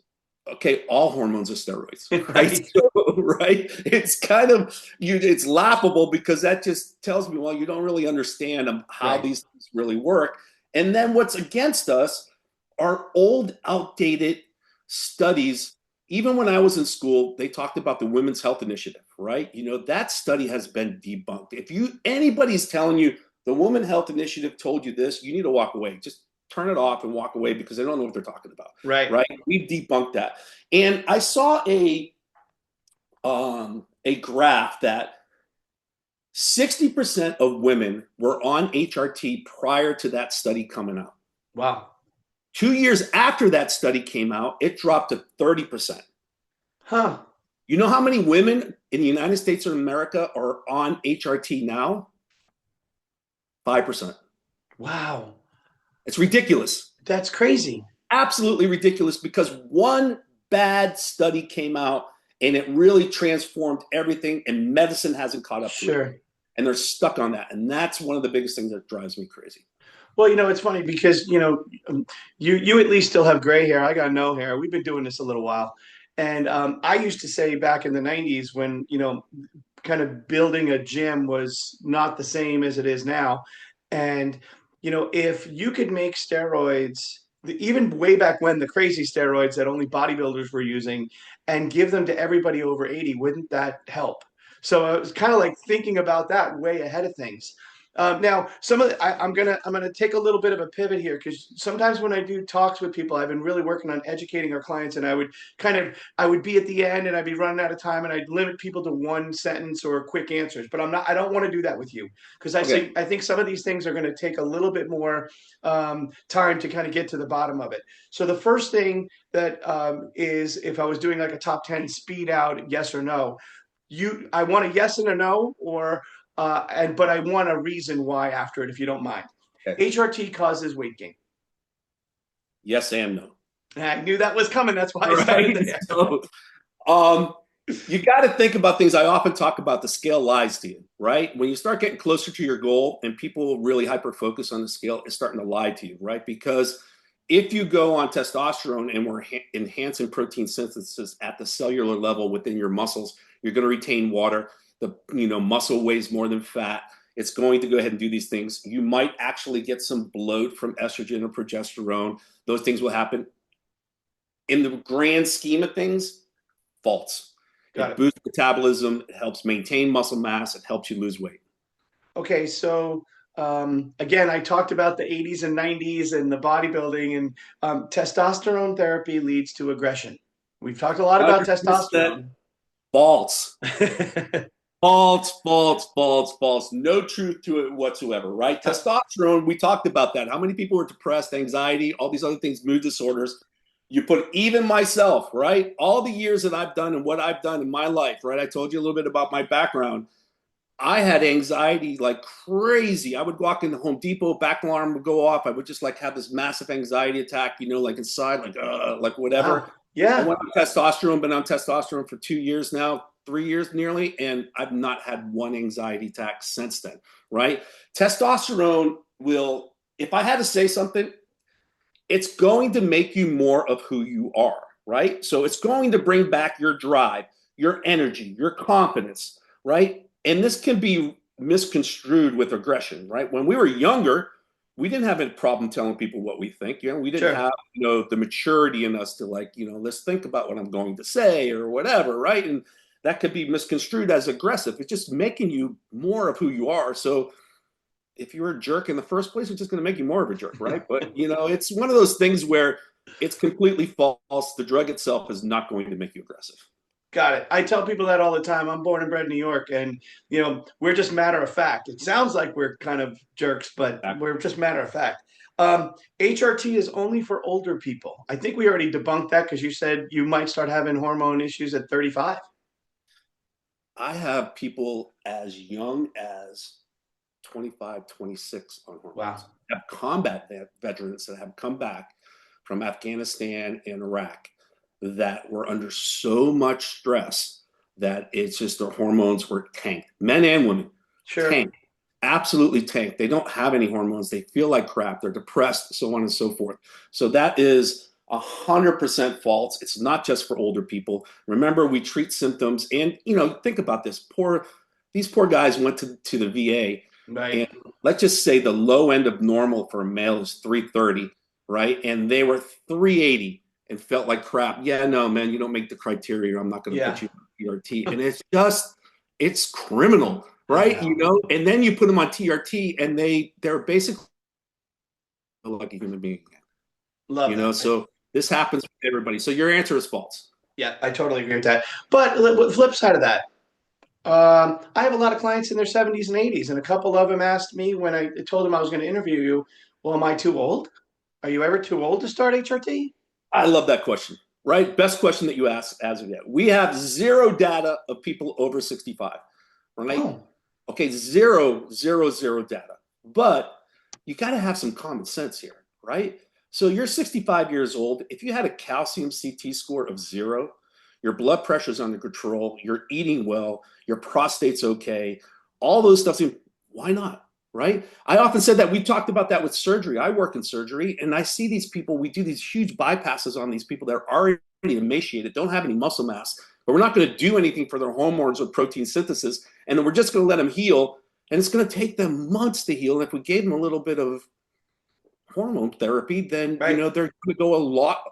Okay, all hormones are steroids, right? Right. So, right? It's kind of it's laughable because that just tells me, well, you don't really understand how Right. these things really work. And then what's against us are old, outdated studies. Even when I was in school, they talked about the Women's Health Initiative, right? That study has been debunked. If anybody's telling you the Women's Health Initiative told you this, you need to walk away. Just turn it off and walk away because they don't know what they're talking about, Right. right? We've debunked that. And I saw a graph that 60% of women were on HRT prior to that study coming out. Wow. 2 years after that study came out, it dropped to 30%. Huh. You know how many women in the United States of America are on HRT now? 5%. Wow. It's ridiculous. That's crazy. Absolutely ridiculous because one bad study came out and it really transformed everything, and medicine hasn't caught up to it. Sure. And they're stuck on that. And that's one of the biggest things that drives me crazy. Well, it's funny because you at least still have gray hair. I got no hair. We've been doing this a little while, and I used to say back in the '90s when kind of building a gym was not the same as it is now, and if you could make steroids, even way back when the crazy steroids that only bodybuilders were using, and give them to everybody over 80, wouldn't that help? So I was kind of like thinking about that way ahead of things. Now, I'm gonna take a little bit of a pivot here because sometimes when I do talks with people, I've been really working on educating our clients, and I would be at the end and I'd be running out of time, and I'd limit people to one sentence or quick answers. But I don't want to do that with you because Okay. I think some of these things are going to take a little bit more time to kind of get to the bottom of it. So the first thing that is, if I was doing like a top 10 speed out, yes or no, I want a yes and a no, or but I want a reason why after it, if you don't mind. Okay. HRT causes weight gain. Yes and no. I knew that was coming. That's why I started Right. there. So, um, you got to think about things. I often talk about the scale lies to you, right? When you start getting closer to your goal and people really hyper focus on the scale, it's starting to lie to you, right? Because if you go on testosterone and we're enhancing protein synthesis at the cellular level within your muscles, you're going to retain water. The muscle weighs more than fat. It's going to go ahead and do these things. You might actually get some bloat from estrogen or progesterone. Those things will happen. In the grand scheme of things, false. Got It it. boosts metabolism. It helps maintain muscle mass. It helps you lose weight. Okay, so again, I talked about the 80s and 90s and the bodybuilding, and testosterone therapy leads to aggression. We've talked a lot about 100% testosterone. false. False, false, false, false. No truth to it whatsoever, right? Testosterone, we talked about that. How many people are depressed, anxiety, all these other things, mood disorders? You put even myself, right? All the years that I've done and what I've done in my life, right? I told you a little bit about my background. I had anxiety like crazy. I would walk into Home Depot, back alarm would go off. I would just like have this massive anxiety attack, like inside, like whatever. Wow. I Yeah. went on testosterone, been on testosterone for 2 years now, 3 years nearly, and I've not had one anxiety attack since then, right? Testosterone will, if I had to say something, it's going to make you more of who you are, right? So it's going to bring back your drive, your energy, your confidence, right? And this can be misconstrued with aggression, right? When we were younger, we didn't have a problem telling people what we think. We didn't Sure. have, the maturity in us to like, let's think about what I'm going to say or whatever, right? And that could be misconstrued as aggressive. It's just making you more of who you are. So if you're a jerk in the first place, it's just going to make you more of a jerk, right? But it's one of those things where it's completely false. The drug itself is not going to make you aggressive. Got it. I tell people that all the time. I'm born and bred in New York, and we're just matter of fact. It sounds like we're kind of jerks, but we're just matter of fact. HRT is only for older people. I think we already debunked that because you said you might start having hormone issues at 35. I have people as young as 25, 26 on hormones. Wow. I have combat veterans that have come back from Afghanistan and Iraq that were under so much stress that it's just their hormones were tanked. Men and women, Sure. tanked, absolutely tanked. They don't have any hormones. They feel like crap. They're depressed, so on and so forth. So that is 100% false. It's not just for older people. Remember, we treat symptoms, and think about this. These poor guys went to the VA, and Right. let's just say the low end of normal for a male is 330, right? And they were 380 and felt like crap. Yeah, no, man, you don't make the criteria. I'm not going to put Yeah. you on TRT. And it's criminal, I right? know. And then you put them on TRT, and they're basically like a human being again. Love that. So this happens with everybody. So your answer is false. Yeah, I totally agree with that. But the flip side of that, I have a lot of clients in their 70s and 80s, and a couple of them asked me when I told them I was going to interview you, well, am I too old? Are you ever too old to start HRT? I love that question, right? Best question that you asked as of yet. We have zero data of people over 65, right? Oh, Okay, zero, zero, zero data. But you got to have some common sense here, right? So you're 65 years old. If you had a calcium CT score of zero, your blood pressure's under control, you're eating well, your prostate's okay, all those stuff, why not? Right? I often said that we talked about that with surgery. I work in surgery and I see these people, we do these huge bypasses on these people that are already emaciated, don't have any muscle mass, but we're not going to do anything for their hormones or protein synthesis. And then we're just going to let them heal. And it's going to take them months to heal. And if we gave them a little bit of hormone therapy, then, right. they're going to go a lot,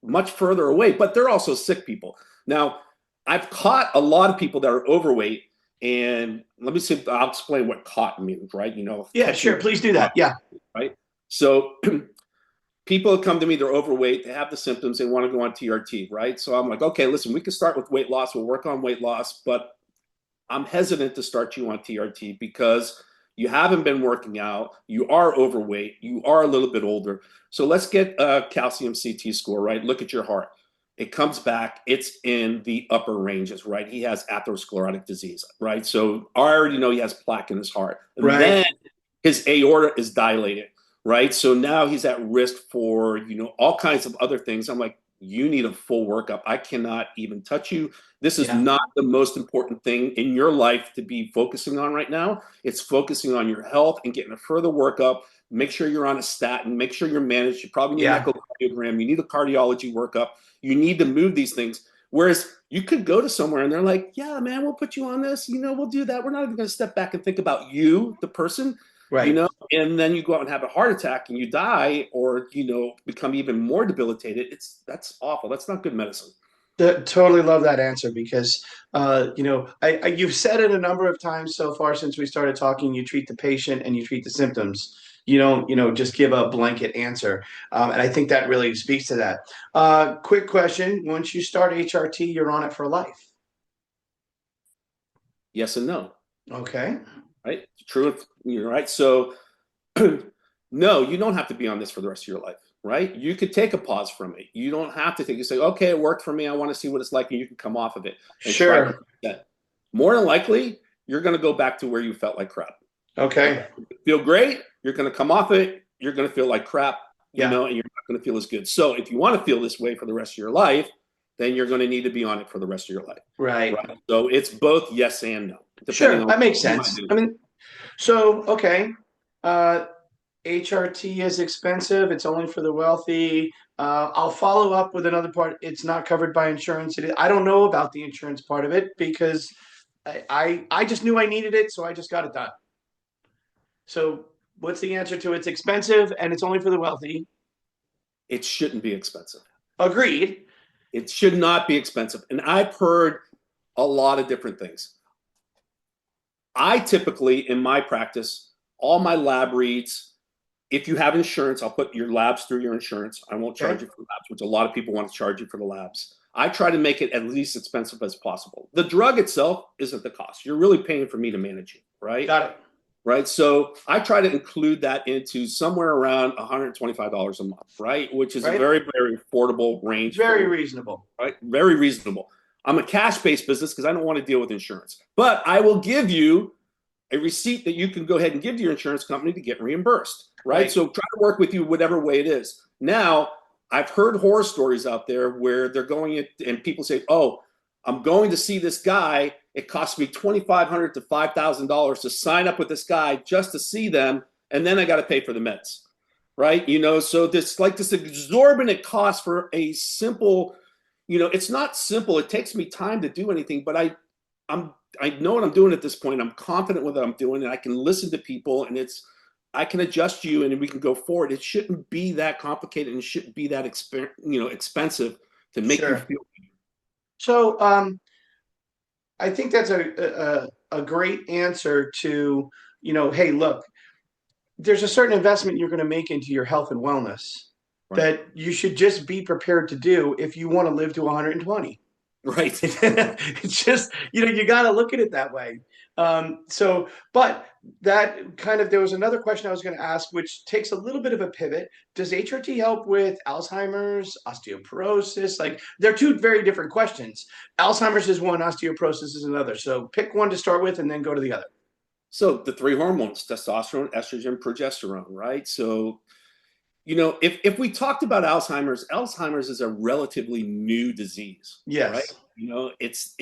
much further away. But they're also sick people. Now, I've caught a lot of people that are overweight. And let me see, I'll explain what caught means, right? Yeah, catching, sure. Please do that. Yeah. right? So people come to me, they're overweight, they have the symptoms, they want to go on TRT, right? So I'm like, okay, listen, we can start with weight loss, we'll work on weight loss, but I'm hesitant to start you on TRT because you haven't been working out, you are overweight, you are a little bit older. So let's get a calcium CT score, right? Look at your heart. It comes back, it's in the upper ranges, right? He has atherosclerotic disease, right? So I already know he has plaque in his heart. And Right. then his aorta is dilated, right? So now he's at risk for, all kinds of other things. I'm like, you need a full workup. I cannot even touch you. This is Yeah. not the most important thing in your life to be focusing on right now. It's focusing on your health and getting a further workup. Make sure you're on a statin. Make sure you're managed. You probably need an Yeah. echocardiogram. You need a cardiology workup. You need to move these things. Whereas you could go to somewhere and they're like, yeah, man, we'll put you on this. We'll do that. We're not even going to step back and think about you, the person, Right. and then you go out and have a heart attack and you die or, become even more debilitated. That's awful. That's not good medicine. Totally love that answer because, you've said it a number of times so far since we started talking. You treat the patient and you treat the symptoms. You don't, just give a blanket answer. And I think that really speaks to that. Quick question. Once you start HRT, you're on it for life. Yes and no, Okay. right? Truth, you're right. So, no, you don't have to be on this for the rest of your life, right? You could take a pause from it. You don't have to take. You say, okay, it worked for me. I want to see what it's like, and you can come off of it and try Sure. that. More than likely, you're going to go back to where you felt like crap. Okay. Feel great. You're going to come off it. You're going to feel like crap, Yeah. and you're not going to feel as good. So if you want to feel this way for the rest of your life, then you're going to need to be on it for the rest of your life. Right. Right. So it's both yes and no, depending Sure, on that what makes you want to sense. I do. mean, so okay, uh, HRT is expensive. It's only for the wealthy. I'll follow up with another part. It's not covered by insurance. I don't know about the insurance part of it because I just knew I needed it, so I just got it done. So what's the answer to it's expensive and it's only for the wealthy? It shouldn't be expensive. Agreed. It should not be expensive. And I've heard a lot of different things. I typically, in my practice, all my lab reads, if you have insurance, I'll put your labs through your insurance. I won't charge Okay. you for labs, which a lot of people want to charge you for the labs. I try to make it as least expensive as possible. The drug itself isn't the cost. You're really paying for me to manage you, right? Got it. Right. So I try to include that into somewhere around $125 a month, right? Which is a Right. very, very affordable range Very for, reasonable. right? Very reasonable. I'm a cash-based business because I don't want to deal with insurance, but I will give you a receipt that you can go ahead and give to your insurance company to get reimbursed, right? Right. So try to work with you whatever way it is. Now, I've heard horror stories out there where they're going in and people say, "Oh, I'm going to see this guy. It costs me $2,500 to $5,000 to sign up with this guy just to see them, and then I got to pay for the meds." Right? So this exorbitant cost for a simple, it's not simple. It takes me time to do anything, but I know what I'm doing at this point. I'm confident with what I'm doing, and I can listen to people, and I can adjust you, and we can go forward. It shouldn't be that complicated, and it shouldn't be that expensive to make you Sure. feel. So I think that's a great answer to, hey, look, there's a certain investment you're going to make into your health and wellness Right. that you should just be prepared to do if you want to live to 120. Right. It's just, you got to look at it that way. But that kind of, there was another question I was going to ask, which takes a little bit of a pivot. Does HRT help with Alzheimer's, osteoporosis? Like, they're two very different questions. Alzheimer's is one, osteoporosis is another. So pick one to start with and then go to the other. So the three hormones, testosterone, estrogen, progesterone, right? So, if we talked about Alzheimer's is a relatively new disease, right? Yes.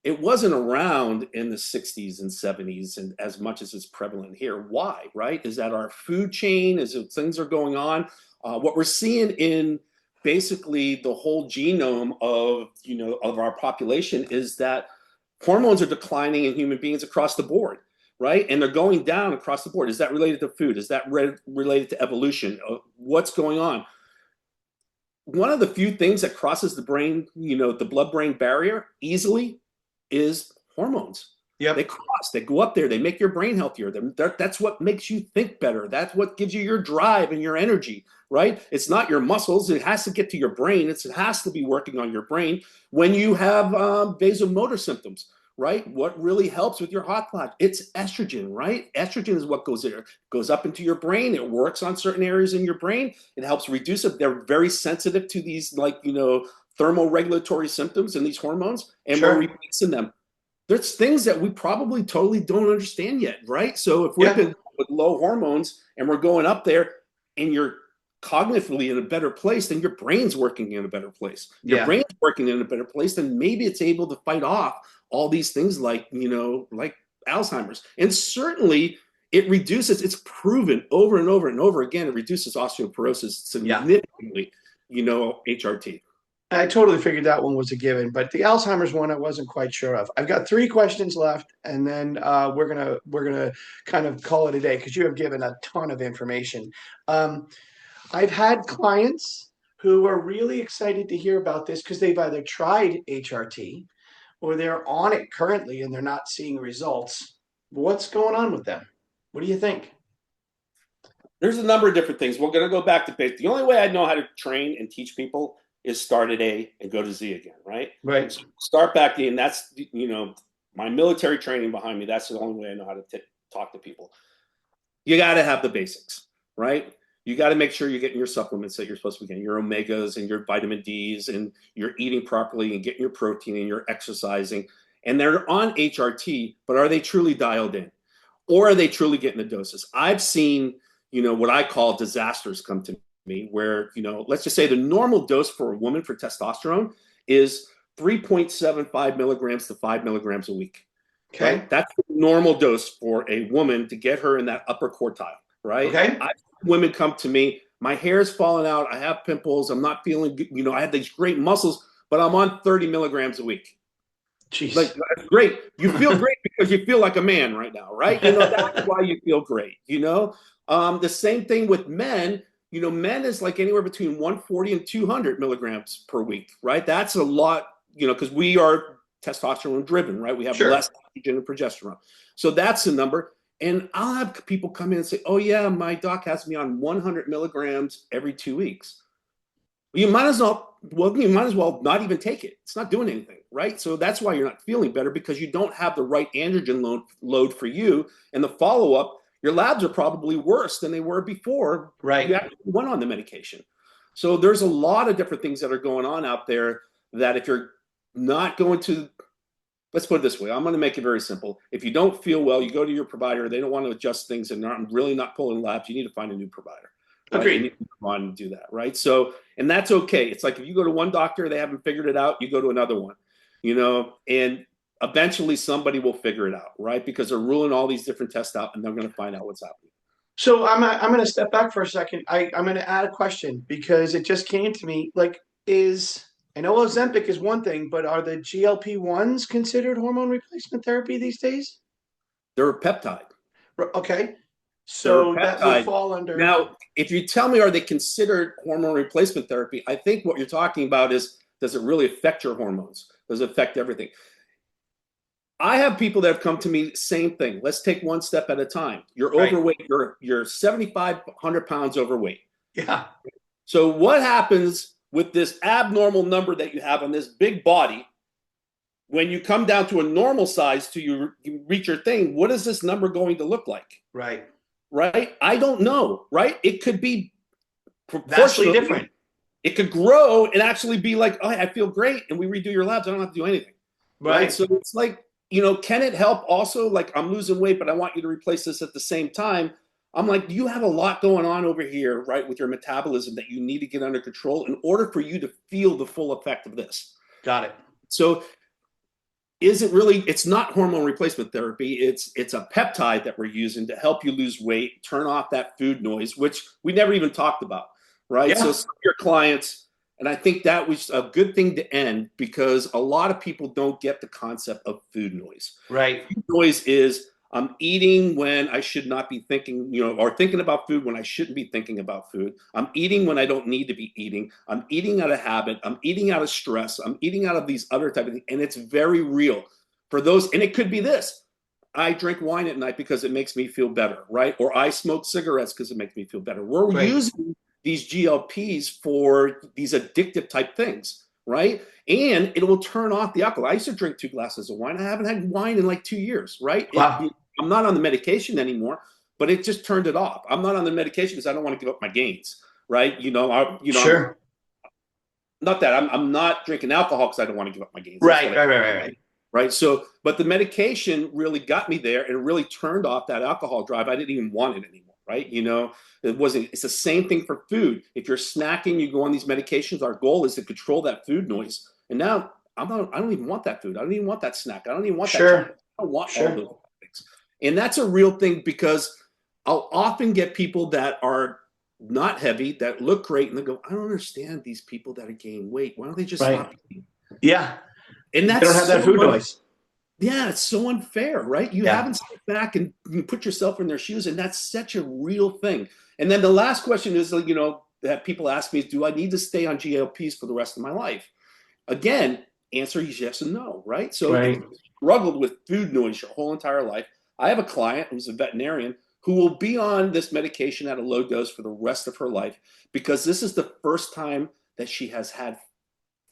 It wasn't around in the 60s and 70s and as much as it's prevalent here. Why, right? Is that our food chain? Is it things are going on? What we're seeing in basically the whole genome of our population is that hormones are declining in human beings across the board, right? And they're going down across the board. Is that related to food? Is that related to evolution? What's going on? One of the few things that crosses the brain, the blood-brain barrier easily is hormones. They Yep. cross, they go up there, they make your brain healthier. That's what makes you think better. That's what gives you your drive and your energy, right? It's not your muscles. It has to get to your brain. It has to be working on your brain when you have vasomotor symptoms, right? What really helps with your hot flash? It's estrogen, right? Estrogen is what goes there, goes up into your brain. It works on certain areas in your brain. It helps reduce it. They're very sensitive to these, thermoregulatory symptoms and these hormones, and we're Sure. replacing them. There's things that we probably totally don't understand yet, right? So if we've Yeah. been with low hormones and we're going up there and you're cognitively in a better place, then your brain's working in a better place. Your Yeah. brain's working in a better place, then maybe it's able to fight off all these things like Alzheimer's. And certainly it's proven over and over and over again, it reduces osteoporosis Yeah. significantly, HRT. I totally figured that one was a given, but the Alzheimer's one I wasn't quite sure of. I've got three questions left, and then we're gonna kind of call it a day because you have given a ton of information. Um, I've had clients who are really excited to hear about this because they've either tried HRT or they're on it currently and they're not seeing results. What's going on with them? What do you think? There's a number of different things. We're going to go back to basics. The only way I know how to train and teach people is start at A and go to Z again, right? Right. So start back in. That's, my military training behind me. That's the only way I know how to talk to people. You got to have the basics, right? You got to make sure you're getting your supplements that you're supposed to be getting, your omegas and your vitamin Ds, and you're eating properly and getting your protein and you're exercising. And they're on HRT, but are they truly dialed in? Or are they truly getting the doses? I've seen, what I call disasters come to me where, let's just say the normal dose for a woman for testosterone is 3.75 milligrams to 5 milligrams a week, Okay. right? That's the normal dose for a woman to get her in that upper quartile, right? Okay. Women come to me, my hair's falling out, I have pimples, I'm not feeling good, I have these great muscles, but I'm on 30 milligrams a week. Like, Jeez. that's great. You feel great because you feel like a man right now, right? That's why you feel great. The same thing with men. Men is like anywhere between 140 and 200 milligrams per week, right? That's a lot, because we are testosterone driven, right? We have Sure. less estrogen and progesterone. So that's the number. And I'll have people come in and say, oh, yeah, my doc has me on 100 milligrams every 2 weeks. You might as well not even take it. It's not doing anything, right? So that's why you're not feeling better, because you don't have the right androgen load for you. And the follow-up, your labs are probably worse than they were before you Right. actually went on the medication. So there's a lot of different things that are going on out there that if you're not going to, let's put it this way, I'm going to make it very simple. If you don't feel well, you go to your provider, they don't want to adjust things and they're really not pulling labs, you need to find a new provider. Right? You need Agreed. to move on and do that, right? So, and that's okay. It's like if you go to one doctor, they haven't figured it out, you go to another one, and eventually somebody will figure it out, right? Because they're ruling all these different tests out and they're going to find out what's happening. So I'm going to step back for a second. I'm going to add a question because it just came to me. Like, I know Ozempic is one thing, but are the GLP-1s considered hormone replacement therapy these days? They're a peptide. Okay. They're a So that would peptide. fall under. Now, if you tell me, are they considered hormone replacement therapy? I think what you're talking about is, does it really affect your hormones? Does it affect everything? I have people that have come to me, same thing. Let's take one step at a time. You're Right. overweight. You're 7,500 pounds overweight. Yeah. So what happens with this abnormal number that you have on this big body? When you come down to a normal size you reach your thing, what is this number going to look like? Right. Right? I don't know, right? It could be Vastly proportionally, different. it could grow and actually be like, oh, I feel great. And we redo your labs. I don't have to do anything. Right. Right. So it's like, can it help also? Like, I'm losing weight, but I want you to replace this at the same time. I'm like, you have a lot going on over here, right, with your metabolism that you need to get under control in order for you to feel the full effect of this. Got it. So it's not hormone replacement therapy. It's a peptide that we're using to help you lose weight, turn off that food noise, which we never even talked about, right? Yeah. So some of your clients, and I think that was a good thing to end, because a lot of people don't get the concept of food noise. Right. Food noise is, I'm eating when I should not be thinking, or thinking about food when I shouldn't be thinking about food. I'm eating when I don't need to be eating. I'm eating out of habit. I'm eating out of stress. I'm eating out of these other type of things. And it's very real for those. And it could be this. I drink wine at night because it makes me feel better, right? Or I smoke cigarettes because it makes me feel better. We're Right. using these GLPs for these addictive type things, right? And it will turn off the alcohol. I used to drink 2 glasses of wine. I haven't had wine in like 2 years, right? Wow. I'm not on the medication anymore, but it just turned it off. I'm not on the medication because I don't want to give up my gains, right? Sure. Not that I'm not drinking alcohol because I don't want to give up my gains. Right. So, but the medication really got me there, and it really turned off that alcohol drive. I didn't even want it anymore. Right. It's the same thing for food. If you're snacking, you go on these medications. Our goal is to control that food noise. And now I don't even want that food. I don't even want that snack. I don't even want that chocolate. I don't want all those things. And that's a real thing, because I'll often get people that are not heavy, that look great, and they go, I don't understand these people that are gaining weight. Why don't they just stop eating? Yeah. And They that's don't have that food noise. Yeah, it's so unfair, right? You Yeah. haven't stepped back and you put yourself in their shoes, and that's such a real thing. And then the last question is, that people ask me is, do I need to stay on GLPs for the rest of my life? Again, answer is yes and no, right? So if you struggled with food noise your whole entire life, I have a client who's a veterinarian who will be on this medication at a low dose for the rest of her life, because this is the first time that she has had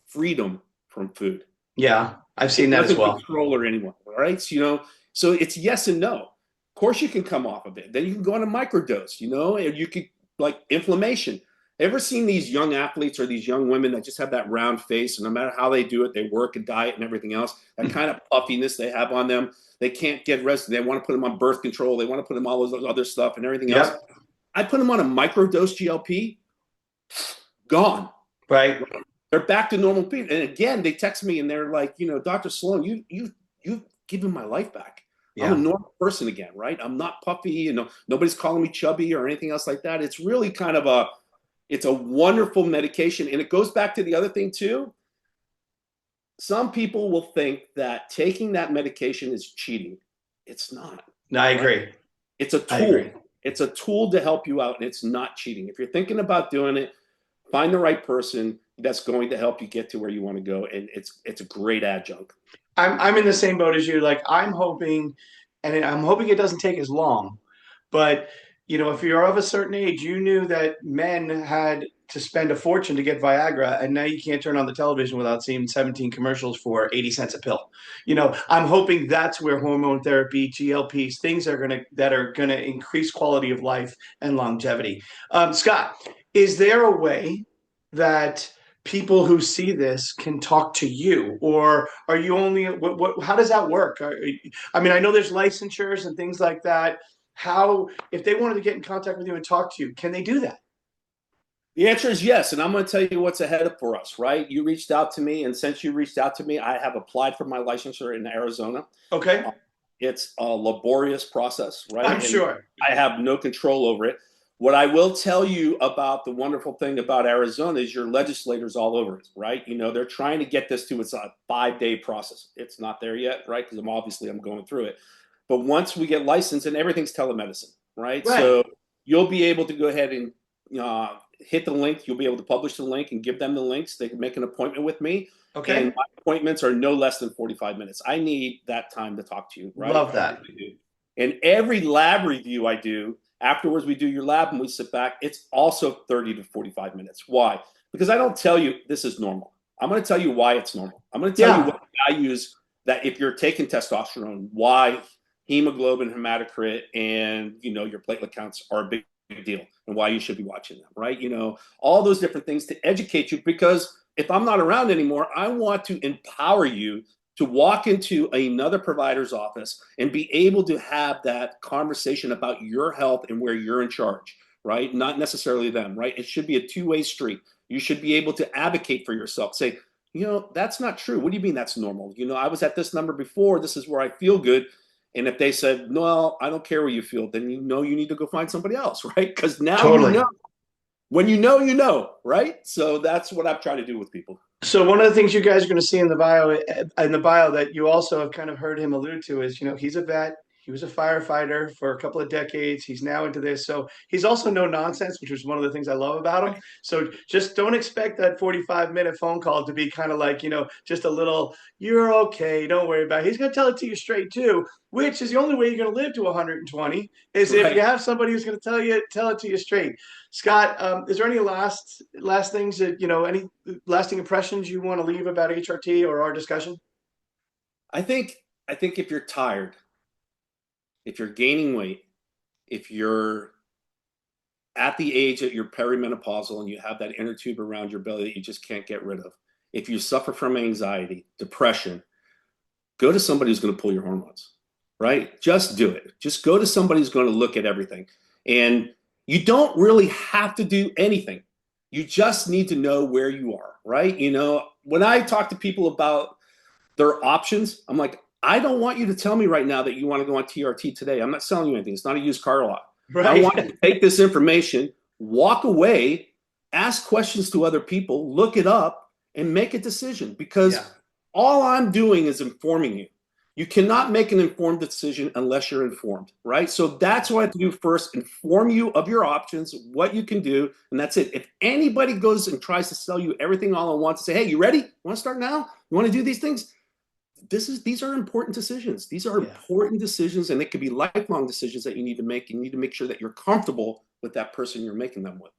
freedom from food. Yeah, I've seen that as well. Control or anyone, right? So it's yes and no. Of course, you can come off of it. Then you can go on a microdose, and you could, like, inflammation. Ever seen these young athletes or these young women that just have that round face, and no matter how they do it, they work and diet and everything else, that kind of puffiness they have on them, they can't get rested. They want to put them on birth control. They want to put them all those other stuff and everything else. I put them on a microdose GLP. gone. Right. They're back to normal people. And again, they text me and they're like, Dr. Sloan, you've given my life back. I'm a Yeah. normal person again, right? I'm not puffy, nobody's calling me chubby or anything else like that. It's really kind of it's a wonderful medication. And it goes back to the other thing too. Some people will think that taking that medication is cheating. It's not, No, I right? agree. It's a I agree. tool. It's a tool to help you out, and it's not cheating. If you're thinking about doing it, find the right person that's going to help you get to where you want to go, and it's a great adjunct. I'm in the same boat as you. Like I'm hoping, and I'm hoping it doesn't take as long. But if you're of a certain age, you knew that men had to spend a fortune to get Viagra, and now you can't turn on the television without seeing 17 commercials for 80 cents a pill. I'm hoping that's where hormone therapy, GLPs, things are gonna increase quality of life and longevity. Scott, is there a way that people who see this can talk to you, or are you only how does that work? I mean, I know there's licensures and things like that. How, if they wanted to get in contact with you and talk to you, can they do that? The answer is yes, and I'm going to tell you what's ahead for us. Right? You reached out to me, and since you reached out to me, I have applied for my licensure in Arizona. Okay. It's a laborious process, I'm right? And sure. I have no control over it. What I will tell you about the wonderful thing about Arizona is your legislators all over it, right? They're trying to get this to it's a 5-day process. It's not there yet, right? Because I'm going through it. But once we get licensed, and everything's telemedicine, right? Right. So you'll be able to go ahead and hit the link. You'll be able to publish the link and give them the links. They can make an appointment with me, and Okay. my appointments are no less than 45 minutes. I need that time to talk to you, right? Love I that. really do. And every lab review I do, afterwards we do your lab and we sit back, it's also 30 to 45 minutes. Why? Because I don't tell you this is normal. I'm going to tell you why it's normal. I'm going to tell you Yeah. what I use, that if you're taking testosterone, why hemoglobin, hematocrit, and your platelet counts are a big deal, and why you should be watching them, right? All those different things to educate you, because if I'm not around anymore, I want to empower you to walk into another provider's office and be able to have that conversation about your health and where you're in charge, right? Not necessarily them, right? It should be a two-way street. You should be able to advocate for yourself. Say, that's not true. What do you mean that's normal? I was at this number before. This is where I feel good. And if they said, no, I don't care where you feel, then you need to go find somebody else, right? Because now Totally. when right? So that's what I'm trying to do with people. So one of the things you guys are going to see in the bio that you also have kind of heard him allude to is, he's a vet. He was a firefighter for a couple of decades. He's now into this. So he's also no nonsense, which is one of the things I love about him. So just don't expect that 45-minute phone call to be kind of like, just a little, you're okay, don't worry about it. He's going to tell it to you straight too, which is the only way you're going to live to 120 is if you Right. have somebody who's going to tell it to you straight. Scott, is there any last things that any lasting impressions you want to leave about HRT or our discussion? I think if you're tired, if you're gaining weight, if you're at the age that you're perimenopausal and you have that inner tube around your belly that you just can't get rid of, if you suffer from anxiety, depression, go to somebody who's going to pull your hormones, right? Just do it. Just go to somebody who's going to look at everything. And you don't really have to do anything. You just need to know where you are, right? When I talk to people about their options, I'm like, I don't want you to tell me right now that you want to go on TRT today. I'm not selling you anything. It's not a used car lot. I want you Right. to take this information, walk away, ask questions to other people, look it up, and make a decision, Yeah. because all I'm doing is informing you. You cannot make an informed decision unless you're informed, right? So that's what I have to do first, inform you of your options, what you can do, and that's it. If anybody goes and tries to sell you everything all at once and say, hey, you ready? You want to start now? You want to do these things? These are important decisions. These are Yeah. important decisions, and it could be lifelong decisions that you need to make. You need to make sure that you're comfortable with that person you're making them with.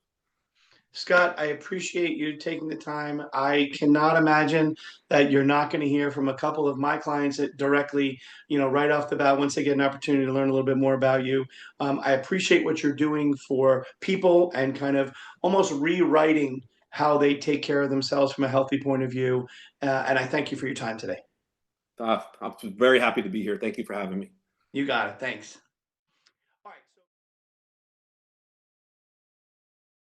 Scott, I appreciate you taking the time. I cannot imagine that you're not going to hear from a couple of my clients that directly, right off the bat, once they get an opportunity to learn a little bit more about you. I appreciate what you're doing for people and kind of almost rewriting how they take care of themselves from a healthy point of view. And I thank you for your time today. I'm very happy to be here. Thank you for having me. You got it. Thanks.